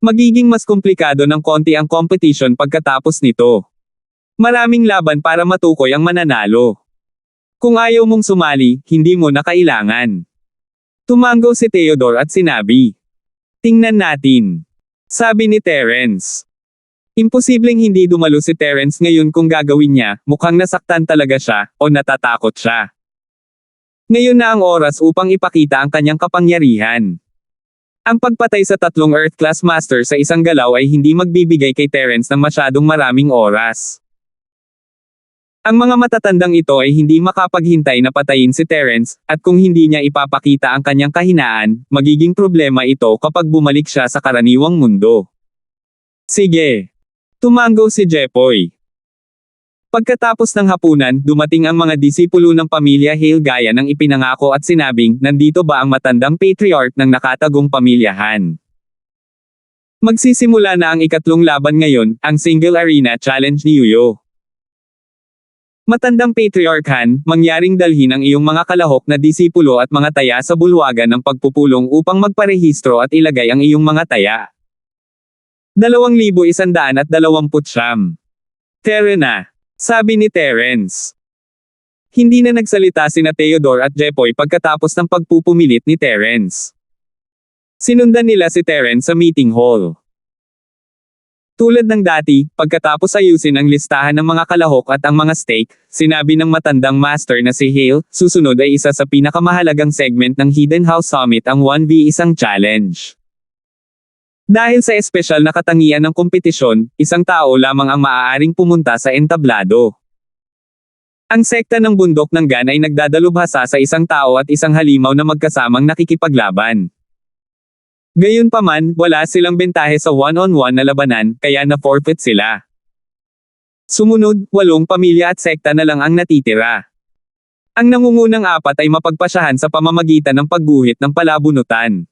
Magiging mas komplikado ng konti ang competition pagkatapos nito. Maraming laban para matukoy ang mananalo. Kung ayaw mong sumali, hindi mo na kailangan. Tumango si Theodore at sinabi. Tingnan natin. Sabi ni Terence. Imposibleng hindi dumalo si Terence ngayon kung gagawin niya, mukhang nasaktan talaga siya, o natatakot siya. Ngayon na ang oras upang ipakita ang kanyang kapangyarihan. Ang pagpatay sa 3 Earth-class Master sa isang galaw ay hindi magbibigay kay Terence ng masyadong maraming oras. Ang mga matatandang ito ay hindi makapaghintay na patayin si Terence, at kung hindi niya ipapakita ang kanyang kahinaan, magiging problema ito kapag bumalik siya sa karaniwang mundo. Sige. Tumango si Jepoy. Pagkatapos ng hapunan, dumating ang mga disipulo ng pamilya Hale gaya ng ipinangako at sinabing, nandito ba ang matandang patriarch ng nakatagong pamilyahan? Magsisimula na ang ikatlong laban ngayon, ang Single Arena Challenge ni Yuyo. Matandang patriarch Han, mangyaring dalhin ang iyong mga kalahok na disipulo at mga taya sa bulwagan ng pagpupulong upang magparehistro at ilagay ang iyong mga taya. 2,129. Tara na. Sabi ni Terence. Hindi na nagsalita sina Theodore at Jepoy pagkatapos ng pagpupumilit ni Terence. Sinundan nila si Terence sa meeting hall. Tulad ng dati, pagkatapos ayusin ang listahan ng mga kalahok at ang mga stake, sinabi ng matandang master na si Hale, susunod ay isa sa pinakamahalagang segment ng Hidden House Summit ang 1v1 challenge. Dahil sa espesyal na katangian ng kompetisyon, isang tao lamang ang maaaring pumunta sa entablado. Ang sekta ng bundok ng Gan ay nagdadalubhasa sa isang tao at isang halimaw na magkasamang nakikipaglaban. Gayunpaman, wala silang bentahe sa one-on-one na labanan, kaya na-forfeit sila. Sumunod, 8 pamilya at sekta na lang ang natitira. Ang nangungunang 4 ay mapagpasyahan sa pamamagitan ng pagguhit ng palabunutan.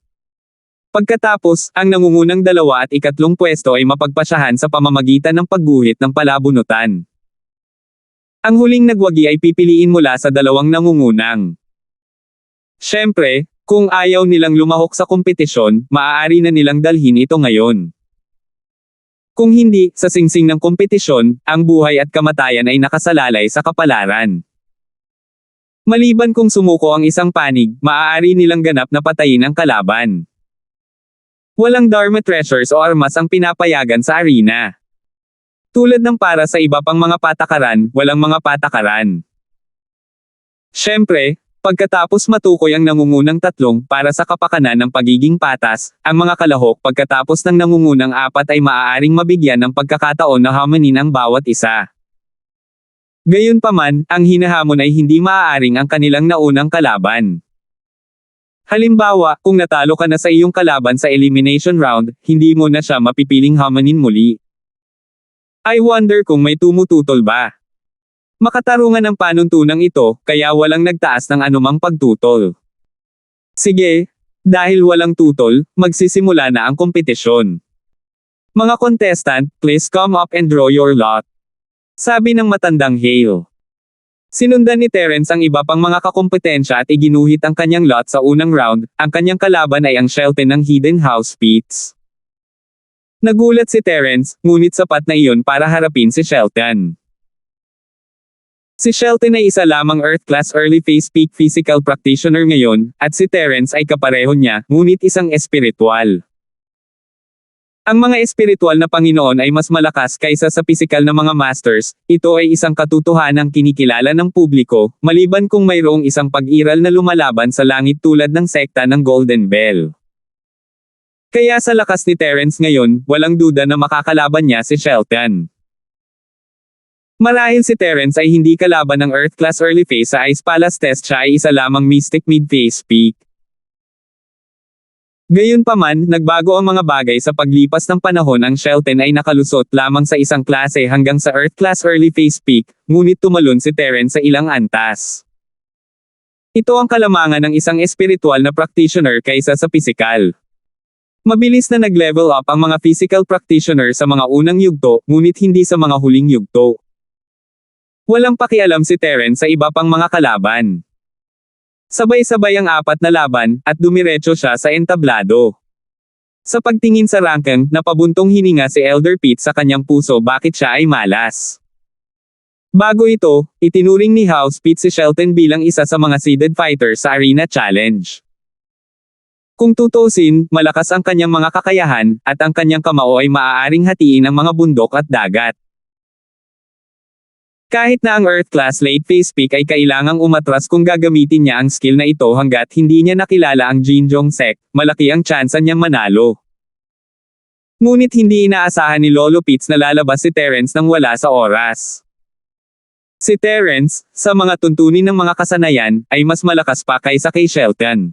Pagkatapos, ang nangungunang 2 at 3 pwesto ay mapagpasyahan sa pamamagitan ng pagguhit ng palabunutan. Ang huling nagwagi ay pipiliin mula sa 2 nangungunang. Siyempre, kung ayaw nilang lumahok sa kompetisyon, maaari na nilang dalhin ito ngayon. Kung hindi, sa singsing ng kompetisyon, ang buhay at kamatayan ay nakasalalay sa kapalaran. Maliban kung sumuko ang isang panig, maaari nilang ganap na patayin ang kalaban. Walang Dharma treasures o armas ang pinapayagan sa arena. Tulad ng para sa iba pang mga patakaran, walang mga patakaran. Siyempre, pagkatapos matukoy ang nangungunang 3 para sa kapakanan ng pagiging patas, ang mga kalahok pagkatapos ng nangungunang 4 ay maaaring mabigyan ng pagkakataon na hamanin ang bawat isa. Gayunpaman, ang hinahamon ay hindi maaaring ang kanilang naunang kalaban. Halimbawa, kung natalo ka na sa iyong kalaban sa elimination round, hindi mo na siya mapipiling hamanin muli. I wonder kung may tumututol ba. Makatarungan ang panuntunang ito, kaya walang nagtaas ng anumang pagtutol. Sige, dahil walang tutol, magsisimula na ang kompetisyon. Mga contestant, please come up and draw your lot. Sabi ng matandang Hale. Sinundan ni Terence ang iba pang mga kakompetensya at iginuhit ang kanyang lot sa unang round, ang kanyang kalaban ay ang Shelton ng Hidden House Pits. Nagulat si Terence, ngunit sapat na iyon para harapin si Shelton. Si Shelton ay isa lamang Earth-class early phase peak physical practitioner ngayon, at si Terence ay kapareho niya, ngunit isang espiritual. Ang mga espiritual na Panginoon ay mas malakas kaysa sa pisikal na mga masters, ito ay isang katotohanang kinikilala ng publiko, maliban kung mayroong isang pag-iral na lumalaban sa langit tulad ng sekta ng Golden Bell. Kaya sa lakas ni Terence ngayon, walang duda na makakalaban niya si Shelton. Marahil si Terence ay hindi kalaban ng Earth-class early phase sa Ice Palace test, siya ay isa lamang mystic mid-phase peak. Gayunpaman, nagbago ang mga bagay sa paglipas ng panahon. Ang Shelton ay nakalusot lamang sa isang klase hanggang sa Earth-class early phase peak, ngunit tumalon si Terence sa ilang antas. Ito ang kalamangan ng isang espiritual na practitioner kaysa sa pisikal. Mabilis na nag-level up ang mga physical practitioner sa mga unang yugto, ngunit hindi sa mga huling yugto. Walang pakialam si Terence sa iba pang mga kalaban. Sabay-sabay ang 4 na laban, at dumiretso siya sa entablado. Sa pagtingin sa ranking, napabuntong hininga si Elder Pete sa kanyang puso bakit siya ay malas. Bago ito, itinuring ni House Pete si Shelton bilang isa sa mga seeded fighters sa Arena Challenge. Kung tutusin, malakas ang kanyang mga kakayahan, at ang kanyang kamao ay maaaring hatiin ang mga bundok at dagat. Kahit na ang Earth-class late phase peak ay kailangang umatras kung gagamitin niya ang skill na ito hanggat hindi niya nakilala ang Jinjong Sek, malaki ang tsansa niyang manalo. Ngunit hindi inaasahan ni Lolo Pitts na lalabas si Terence nang wala sa oras. Si Terence, sa mga tuntunin ng mga kasanayan, ay mas malakas pa kaysa kay Shelton.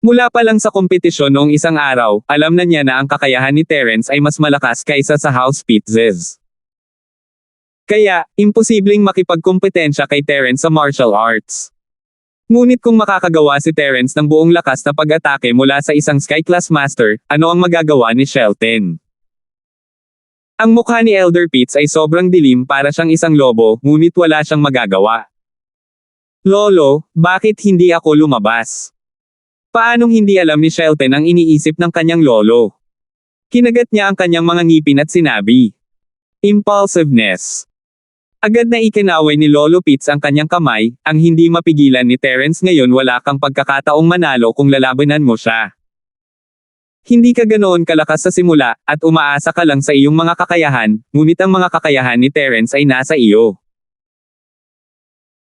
Mula pa lang sa kompetisyon noong isang araw, alam na niya na ang kakayahan ni Terence ay mas malakas kaysa sa House Pittses. Kaya, imposibleng makipagkompetensya kay Terence sa martial arts. Ngunit kung makakagawa si Terence ng buong lakas na pag-atake mula sa isang Sky-class master, ano ang magagawa ni Shelton? Ang mukha ni Elder Pitts ay sobrang dilim para siyang isang lobo, ngunit wala siyang magagawa. Lolo, bakit hindi ako lumabas? Paanong hindi alam ni Shelton ang iniisip ng kanyang lolo? Kinagat niya ang kanyang mga ngipin at sinabi. Impulsiveness. Agad na ikinaway ni Lolo Pitts ang kanyang kamay, ang hindi mapigilan ni Terence. Ngayon wala kang pagkakataong manalo kung lalabanan mo siya. Hindi ka ganoon kalakas sa simula, at umaasa ka lang sa iyong mga kakayahan, ngunit ang mga kakayahan ni Terence ay nasa iyo.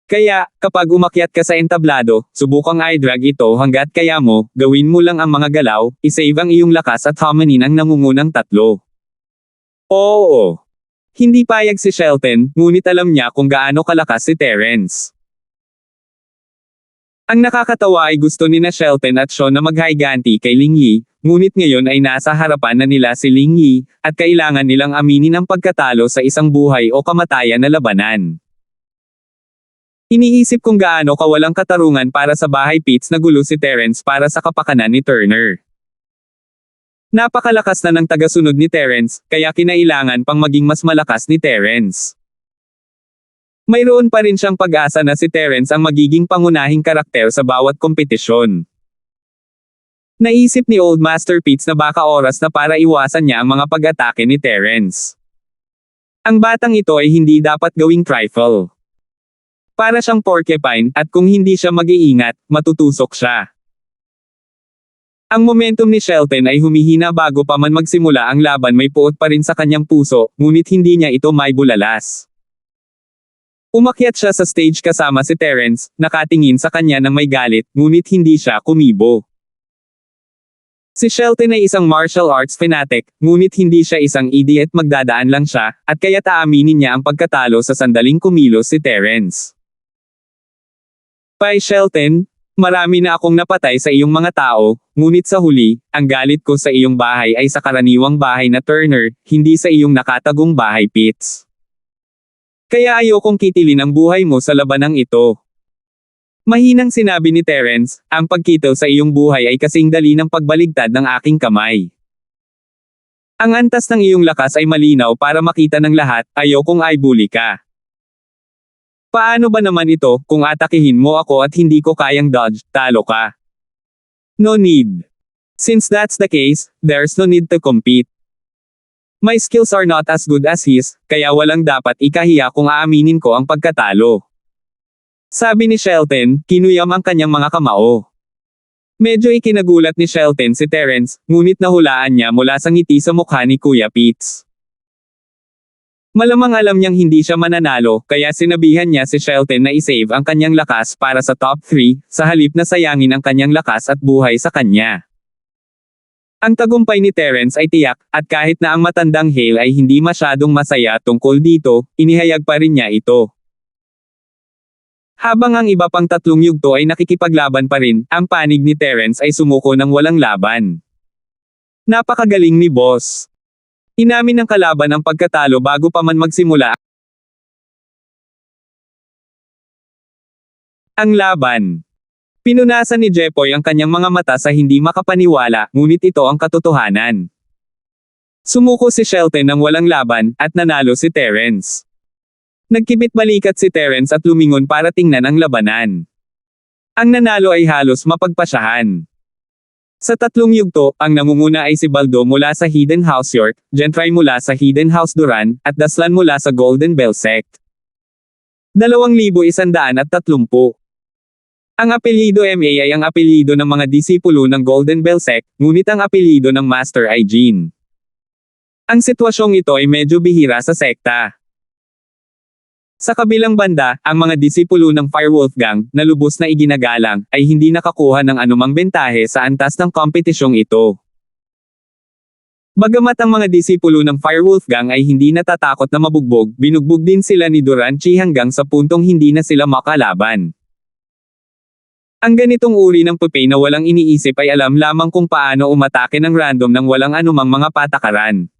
Kaya, kapag umakyat ka sa entablado, subukang i-drag ito hanggat kaya mo, gawin mo lang ang mga galaw, isave ang iyong lakas at hamanin ang nangungunang 3. Oo. Hindi payag si Shelton, ngunit alam niya kung gaano kalakas si Terence. Ang nakakatawa ay gusto ni na Shelton at Sean na maghiganti kay Ling Yi, ngunit ngayon ay nasa harapan na nila si Ling Yi, at kailangan nilang aminin ang pagkatalo sa isang buhay o kamatayan na labanan. Iniisip kung gaano kawalang katarungan para sa bahay pits na gulo si Terence para sa kapakanan ni Turner. Napakalakas na ng tagasunod ni Terence, kaya kinailangan pang maging mas malakas ni Terence. Mayroon pa rin siyang pag-asa na si Terence ang magiging pangunahing karakter sa bawat kompetisyon. Naisip ni Old Master Pitts na baka oras na para iwasan niya ang mga pag-atake ni Terence. Ang batang ito ay hindi dapat gawing trifle. Para siyang porcupine, at kung hindi siya mag-iingat, matutusok siya. Ang momentum ni Shelton ay humihina bago pa man magsimula ang laban, may puot pa rin sa kanyang puso, ngunit hindi niya ito maibulalas. Umakyat siya sa stage kasama si Terence, nakatingin sa kanya ng may galit, ngunit hindi siya kumibo. Si Shelton ay isang martial arts fanatic, ngunit hindi siya isang idiot, magdadaan lang siya, at kaya't aaminin niya ang pagkatalo sa sandaling kumilos si Terence. Pai Shelton, marami na akong napatay sa iyong mga tao, ngunit sa huli, ang galit ko sa iyong bahay ay sa karaniwang bahay na Turner, hindi sa iyong nakatagong bahay Pitts. Kaya ayokong kitilin ang buhay mo sa labanang ito. Mahinang sinabi ni Terence, ang pagkitil sa iyong buhay ay kasing dali ng pagbaligtad ng aking kamay. Ang antas ng iyong lakas ay malinaw para makita ng lahat, ayokong i-bully ka. Paano ba naman ito, kung atakihin mo ako at hindi ko kayang dodge, talo ka? No need. Since that's the case, there's no need to compete. My skills are not as good as his, kaya walang dapat ikahiya kung aaminin ko ang pagkatalo. Sabi ni Shelton, kinuyam ang kanyang mga kamao. Medyo ikinagulat ni Shelton si Terence, ngunit nahulaan niya mula sa ngiti sa mukha ni Kuya Pitts. Malamang alam niyang hindi siya mananalo, kaya sinabihan niya si Shelton na isave ang kanyang lakas para sa top 3, sa halip na sayangin ang kanyang lakas at buhay sa kanya. Ang tagumpay ni Terence ay tiyak, at kahit na ang matandang Hale ay hindi masyadong masaya tungkol dito, inihayag pa rin niya ito. Habang ang iba pang tatlong yugto ay nakikipaglaban pa rin, ang panig ni Terence ay sumuko ng walang laban. Napakagaling ni boss. Inamin ng kalaban ang pagkatalo bago pa man magsimula ang laban. Pinunasan ni Jepoy ang kanyang mga mata sa hindi makapaniwala, ngunit ito ang katotohanan. Sumuko si Shelton ng walang laban, at nanalo si Terence. Nagkibit balikat si Terence at lumingon para tingnan ang labanan. Ang nanalo ay halos mapagpasyahan. Sa tatlong yugto, ang nangunguna ay si Baldo mula sa Hidden House York, Gentry mula sa Hidden House Duran, at Daslan mula sa Golden Bell Sect. 2,130. Ang apelyido MA ay ang apelyido ng mga disipulo ng Golden Bell Sect, ngunit ang apelyido ng Master ay Jean. Ang sitwasyong ito ay medyo bihira sa sekta. Sa kabilang banda, ang mga disipulo ng Firewolf Gang, na lubos na iginagalang, ay hindi nakakuha ng anumang bentahe sa antas ng kompetisyong ito. Bagamat ang mga disipulo ng Firewolf Gang ay hindi natatakot na mabugbog, binugbog din sila ni Duranchi hanggang sa puntong hindi na sila makalaban. Ang ganitong uri ng puppy na walang iniisip ay alam lamang kung paano umatake ng random ng walang anumang mga patakaran.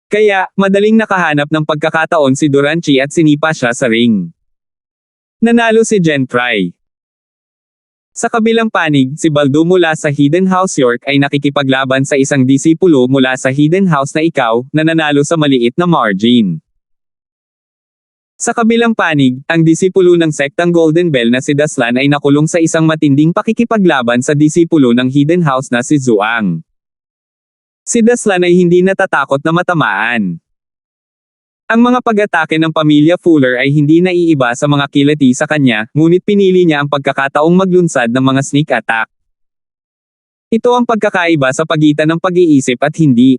Kaya, madaling nakahanap ng pagkakataon si Duranchi at sinipa siya sa ring. Nanalo si Gentry. Sa kabilang panig, si Baldo mula sa Hidden House York ay nakikipaglaban sa isang disipulo mula sa Hidden House na ikaw, na nanalo sa maliit na margin. Sa kabilang panig, ang disipulo ng sektang Golden Bell na si Daslan ay nakulong sa isang matinding pakikipaglaban sa disipulo ng Hidden House na si Zuang. Si Daslan ay hindi natatakot na matamaan. Ang mga pag-atake ng pamilya Fuller ay hindi naiiba sa mga kilati sa kanya, ngunit pinili niya ang pagkakataong maglunsad ng mga sneak attack. Ito ang pagkakaiba sa pagitan ng pag-iisip at hindi.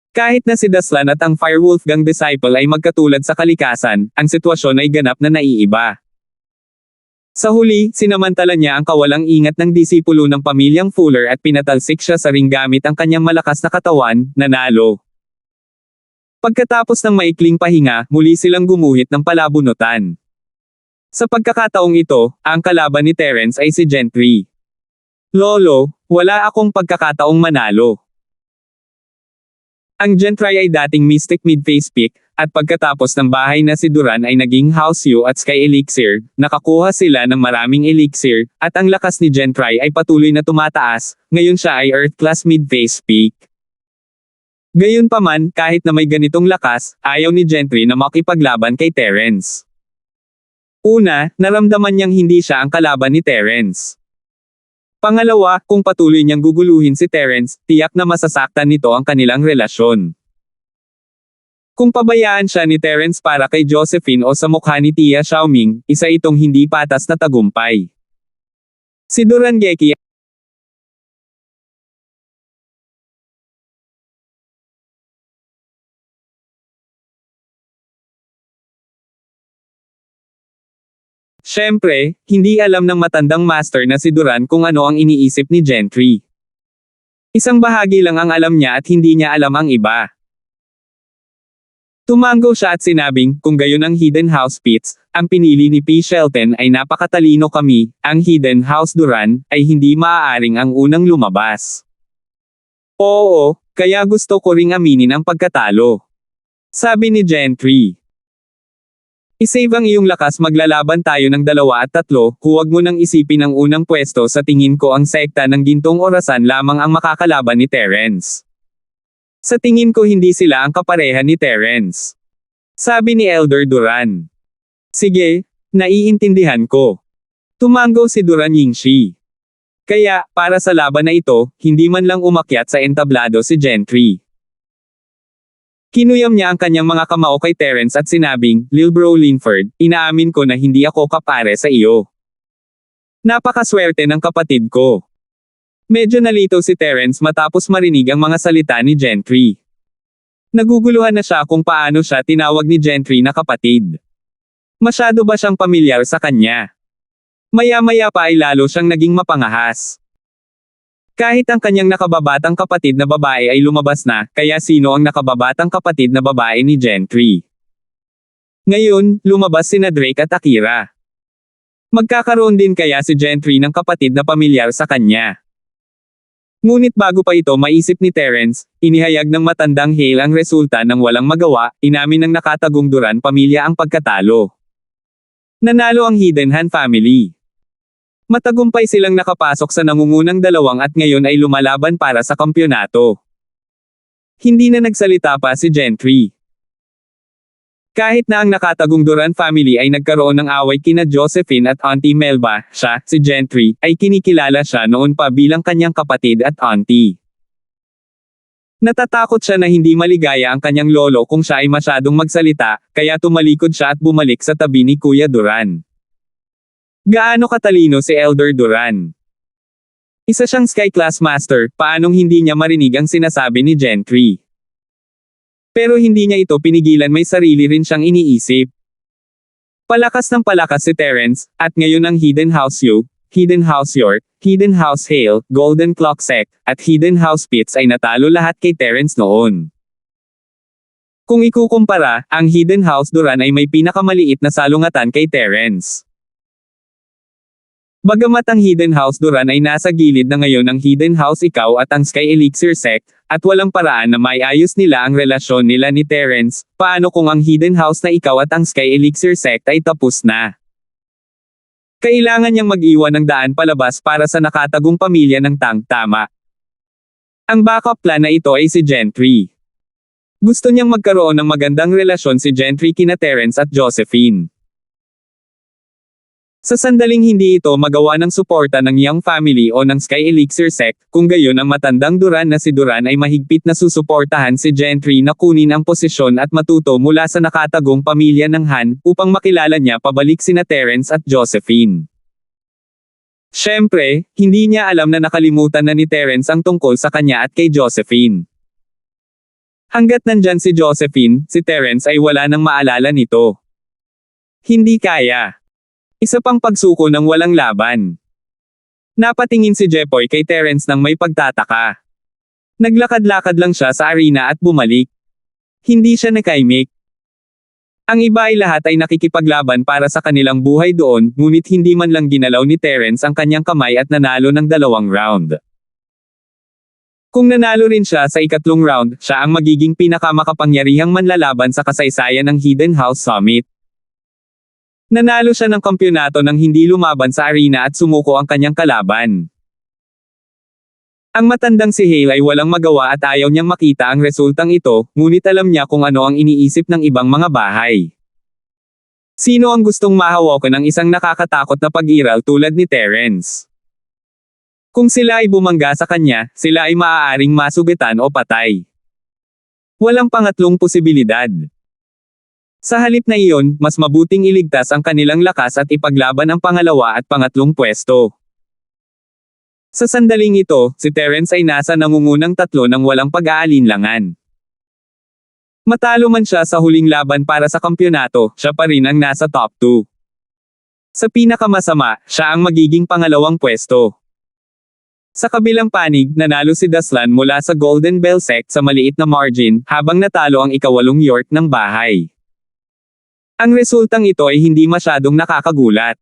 Kahit na si Daslan at ang Firewolf Gang disciple ay magkatulad sa kalikasan, ang sitwasyon ay ganap na naiiba. Sa huli, sinamantala niya ang kawalang ingat ng disipulo ng pamilyang Fuller at pinatalsik siya sa ring gamit ang kanyang malakas na katawan, nanalo. Pagkatapos ng maikling pahinga, muli silang gumuhit ng palabunutan. Sa pagkakataong ito, ang kalaban ni Terence ay si Gentry. Lolo, wala akong pagkakataong manalo. Ang Gentry ay dating Mystic mid-phase pick, at pagkatapos ng bahay na si Duran ay naging House U at Sky Elixir, nakakuha sila ng maraming Elixir, at ang lakas ni Gentry ay patuloy na tumataas, ngayon siya ay Earth class mid-phase pick. Gayunpaman, kahit na may ganitong lakas, ayaw ni Gentry na makipaglaban kay Terence. Una, naramdaman niyang hindi siya ang kalaban ni Terence. Pangalawa, kung patuloy niyang guguluhin si Terence, tiyak na masasaktan nito ang kanilang relasyon. Kung pabayaan siya ni Terence para kay Josephine o sa mukha ni Tia Xiaoming, isa itong hindi patas na tagumpay. Si Durangeki Siyempre, hindi alam ng matandang master na si Duran kung ano ang iniisip ni Gentry. Isang bahagi lang ang alam niya at hindi niya alam ang iba. Tumango siya at sinabing, kung gayon ang Hidden House Pits, ang pinili ni P. Shelton ay napakatalino kami, ang Hidden House Duran, ay hindi maaaring ang unang lumabas. Oo, kaya gusto ko ring aminin ang pagkatalo. Sabi ni Gentry. I-save ang iyong lakas, maglalaban tayo ng 2 at 3, huwag mo nang isipin ang unang pwesto, sa tingin ko ang sekta ng Gintong Orasan lamang ang makakalaban ni Terence. Sa tingin ko hindi sila ang kapareha ni Terence. Sabi ni Elder Duran. Sige, naiintindihan ko. Tumango si Duran Yingshi. Kaya, para sa laban na ito, hindi man lang umakyat sa entablado si Gentry. Kinuyam niya ang kanyang mga kamao kay Terence at sinabing, Lil Bro Linford, inaamin ko na hindi ako kapare sa iyo. Napakaswerte ng kapatid ko. Medyo nalito si Terence matapos marinig ang mga salita ni Gentry. Naguguluhan na siya kung paano siya tinawag ni Gentry na kapatid. Masyado ba siyang pamilyar sa kanya? Maya-maya pa ay lalo siyang naging mapangahas. Kahit ang kanyang nakababatang kapatid na babae ay lumabas na, kaya sino ang nakababatang kapatid na babae ni Gentry? Ngayon, lumabas sina Drake at Akira. Magkakaroon din kaya si Gentry ng kapatid na pamilyar sa kanya? Ngunit bago pa ito maisip ni Terence, inihayag ng matandang Hale ang resulta ng walang magawa, inamin ng nakatagong Duran pamilya ang pagkatalo. Nanalo ang Hidden Hand family. Matagumpay silang nakapasok sa nangungunang 2 at ngayon ay lumalaban para sa kampyonato. Hindi na nagsalita pa si Gentry. Kahit na ang nakatagong Duran family ay nagkaroon ng away kina Josephine at Auntie Melba, siya, si Gentry, ay kinikilala siya noon pa bilang kanyang kapatid at auntie. Natatakot siya na hindi maligaya ang kanyang lolo kung siya ay masyadong magsalita, kaya tumalikod siya at bumalik sa tabi ni Kuya Duran. Gaano katalino si Elder Duran? Isa siyang Sky Class Master, paanong hindi niya marinig ang sinasabi ni Gentry? Pero hindi niya ito pinigilan, may sarili rin siyang iniisip. Palakas ng palakas si Terence, at ngayon ang Hidden House U, Hidden House York, Hidden House Hale, Golden Clock Sect, at Hidden House Pits ay natalo lahat kay Terence noon. Kung ikukumpara, ang Hidden House Duran ay may pinakamaliit na salungatan kay Terence. Bagamat ang Hidden House Duran ay nasa gilid na ngayon ng Hidden House Ikaw at ang Sky Elixir Sect, at walang paraan na maiayos nila ang relasyon nila ni Terence, paano kung ang Hidden House na Ikaw at ang Sky Elixir Sect ay tapos na? Kailangan niyang mag-iwan ng daan palabas para sa nakatagong pamilya ng tama. Ang backup plan na ito ay si Gentry. Gusto niyang magkaroon ng magandang relasyon si Gentry kina Terence at Josephine. Sa sandaling hindi ito magawa ng suporta ng Young Family o ng Sky Elixir Sect, kung gayon ang matandang Duran na si Duran ay mahigpit na susuportahan si Gentry na kunin ang posisyon at matuto mula sa nakatagong pamilya ng Han, upang makilala niya pabalik sina Terence at Josephine. Siyempre, hindi niya alam na nakalimutan na ni Terence ang tungkol sa kanya at kay Josephine. Hanggat nandyan si Josephine, si Terence ay wala nang maalala nito. Hindi kaya. Isa pang pagsuko ng walang laban. Napatingin si Jepoy kay Terence nang may pagtataka. Naglakad-lakad lang siya sa arena at bumalik. Hindi siya nakaimik. Ang iba ay lahat ay nakikipaglaban para sa kanilang buhay doon, ngunit hindi man lang ginalaw ni Terence ang kanyang kamay at nanalo ng 2 round. Kung nanalo rin siya sa ikatlong round, siya ang magiging pinakamakapangyarihang manlalaban sa kasaysayan ng Hidden House Summit. Nanalo siya ng kampyonato nang hindi lumaban sa arena at sumuko ang kanyang kalaban. Ang matandang si Hale ay walang magawa at ayaw niyang makita ang resultang ito, ngunit alam niya kung ano ang iniisip ng ibang mga bahay. Sino ang gustong mahawakan ng isang nakakatakot na pag-iral tulad ni Terence? Kung sila ay bumangga sa kanya, sila ay maaaring masugitan o patay. Walang pangatlong posibilidad. Sa halip na iyon, mas mabuting iligtas ang kanilang lakas at ipaglaban ang pangalawa at pangatlong pwesto. Sa sandaling ito, si Terence ay nasa nangungunang tatlo ng walang pag-aalinlangan. Matalo man siya sa huling laban para sa kampyonato, siya pa rin ang nasa top 2. Sa pinakamasama, siya ang magiging pangalawang pwesto. Sa kabilang panig, nanalo si Daslan mula sa Golden Bell sect sa maliit na margin, habang natalo ang ikawalong York ng bahay. Ang resultang ito ay hindi masyadong nakakagulat.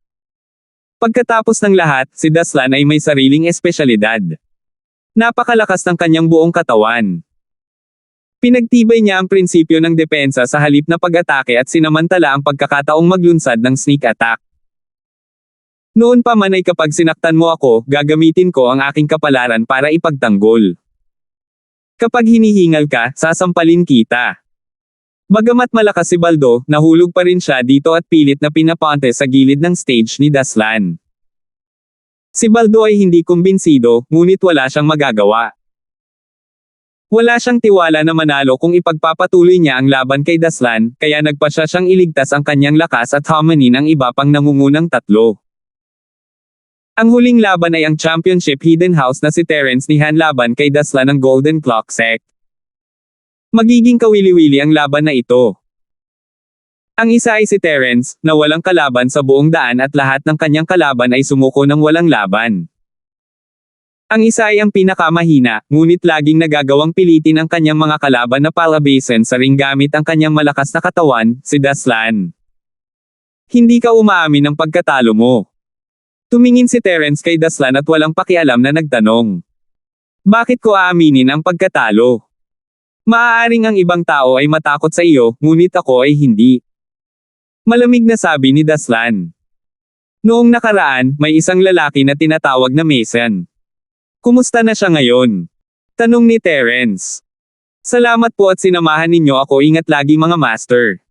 Pagkatapos ng lahat, si Daslan ay may sariling espesyalidad. Napakalakas ng kanyang buong katawan. Pinagtibay niya ang prinsipyo ng depensa sa halip na pag-atake at sinamantala ang pagkakataong maglunsad ng sneak attack. Noon pa man ay kapag sinaktan mo ako, gagamitin ko ang aking kapalaran para ipagtanggol. Kapag hinihingal ka, sasampalin kita. Bagamat malakas si Baldo, nahulog pa rin siya dito at pilit na pinapante sa gilid ng stage ni Daslan. Si Baldo ay hindi kumbinsido, ngunit wala siyang magagawa. Wala siyang tiwala na manalo kung ipagpapatuloy niya ang laban kay Daslan, kaya nagpasya siyang iligtas ang kanyang lakas at hamanin ang iba pang nangungunang tatlo. Ang huling laban ay ang championship Hidden House na si Terence ni Han laban kay Daslan ng Golden Clock sect. Magiging kawili-wili ang laban na ito. Ang isa ay si Terence, na walang kalaban sa buong daan at lahat ng kanyang kalaban ay sumuko ng walang laban. Ang isa ay ang pinakamahina, ngunit laging nagagawang pilitin ang kanyang mga kalaban na palabasin sa ring gamit ang kanyang malakas na katawan, si Daslan. Hindi ka umaamin ng pagkatalo mo. Tumingin si Terence kay Daslan at walang pakialam na nagtanong. Bakit ko aaminin ang pagkatalo? Maaaring ang ibang tao ay matakot sa iyo, ngunit ako ay hindi. Malamig na sabi ni Daslan. Noong nakaraan, may isang lalaki na tinatawag na Mason. Kumusta na siya ngayon? Tanong ni Terence. Salamat po at sinamahan ninyo ako, ingat lagi mga master.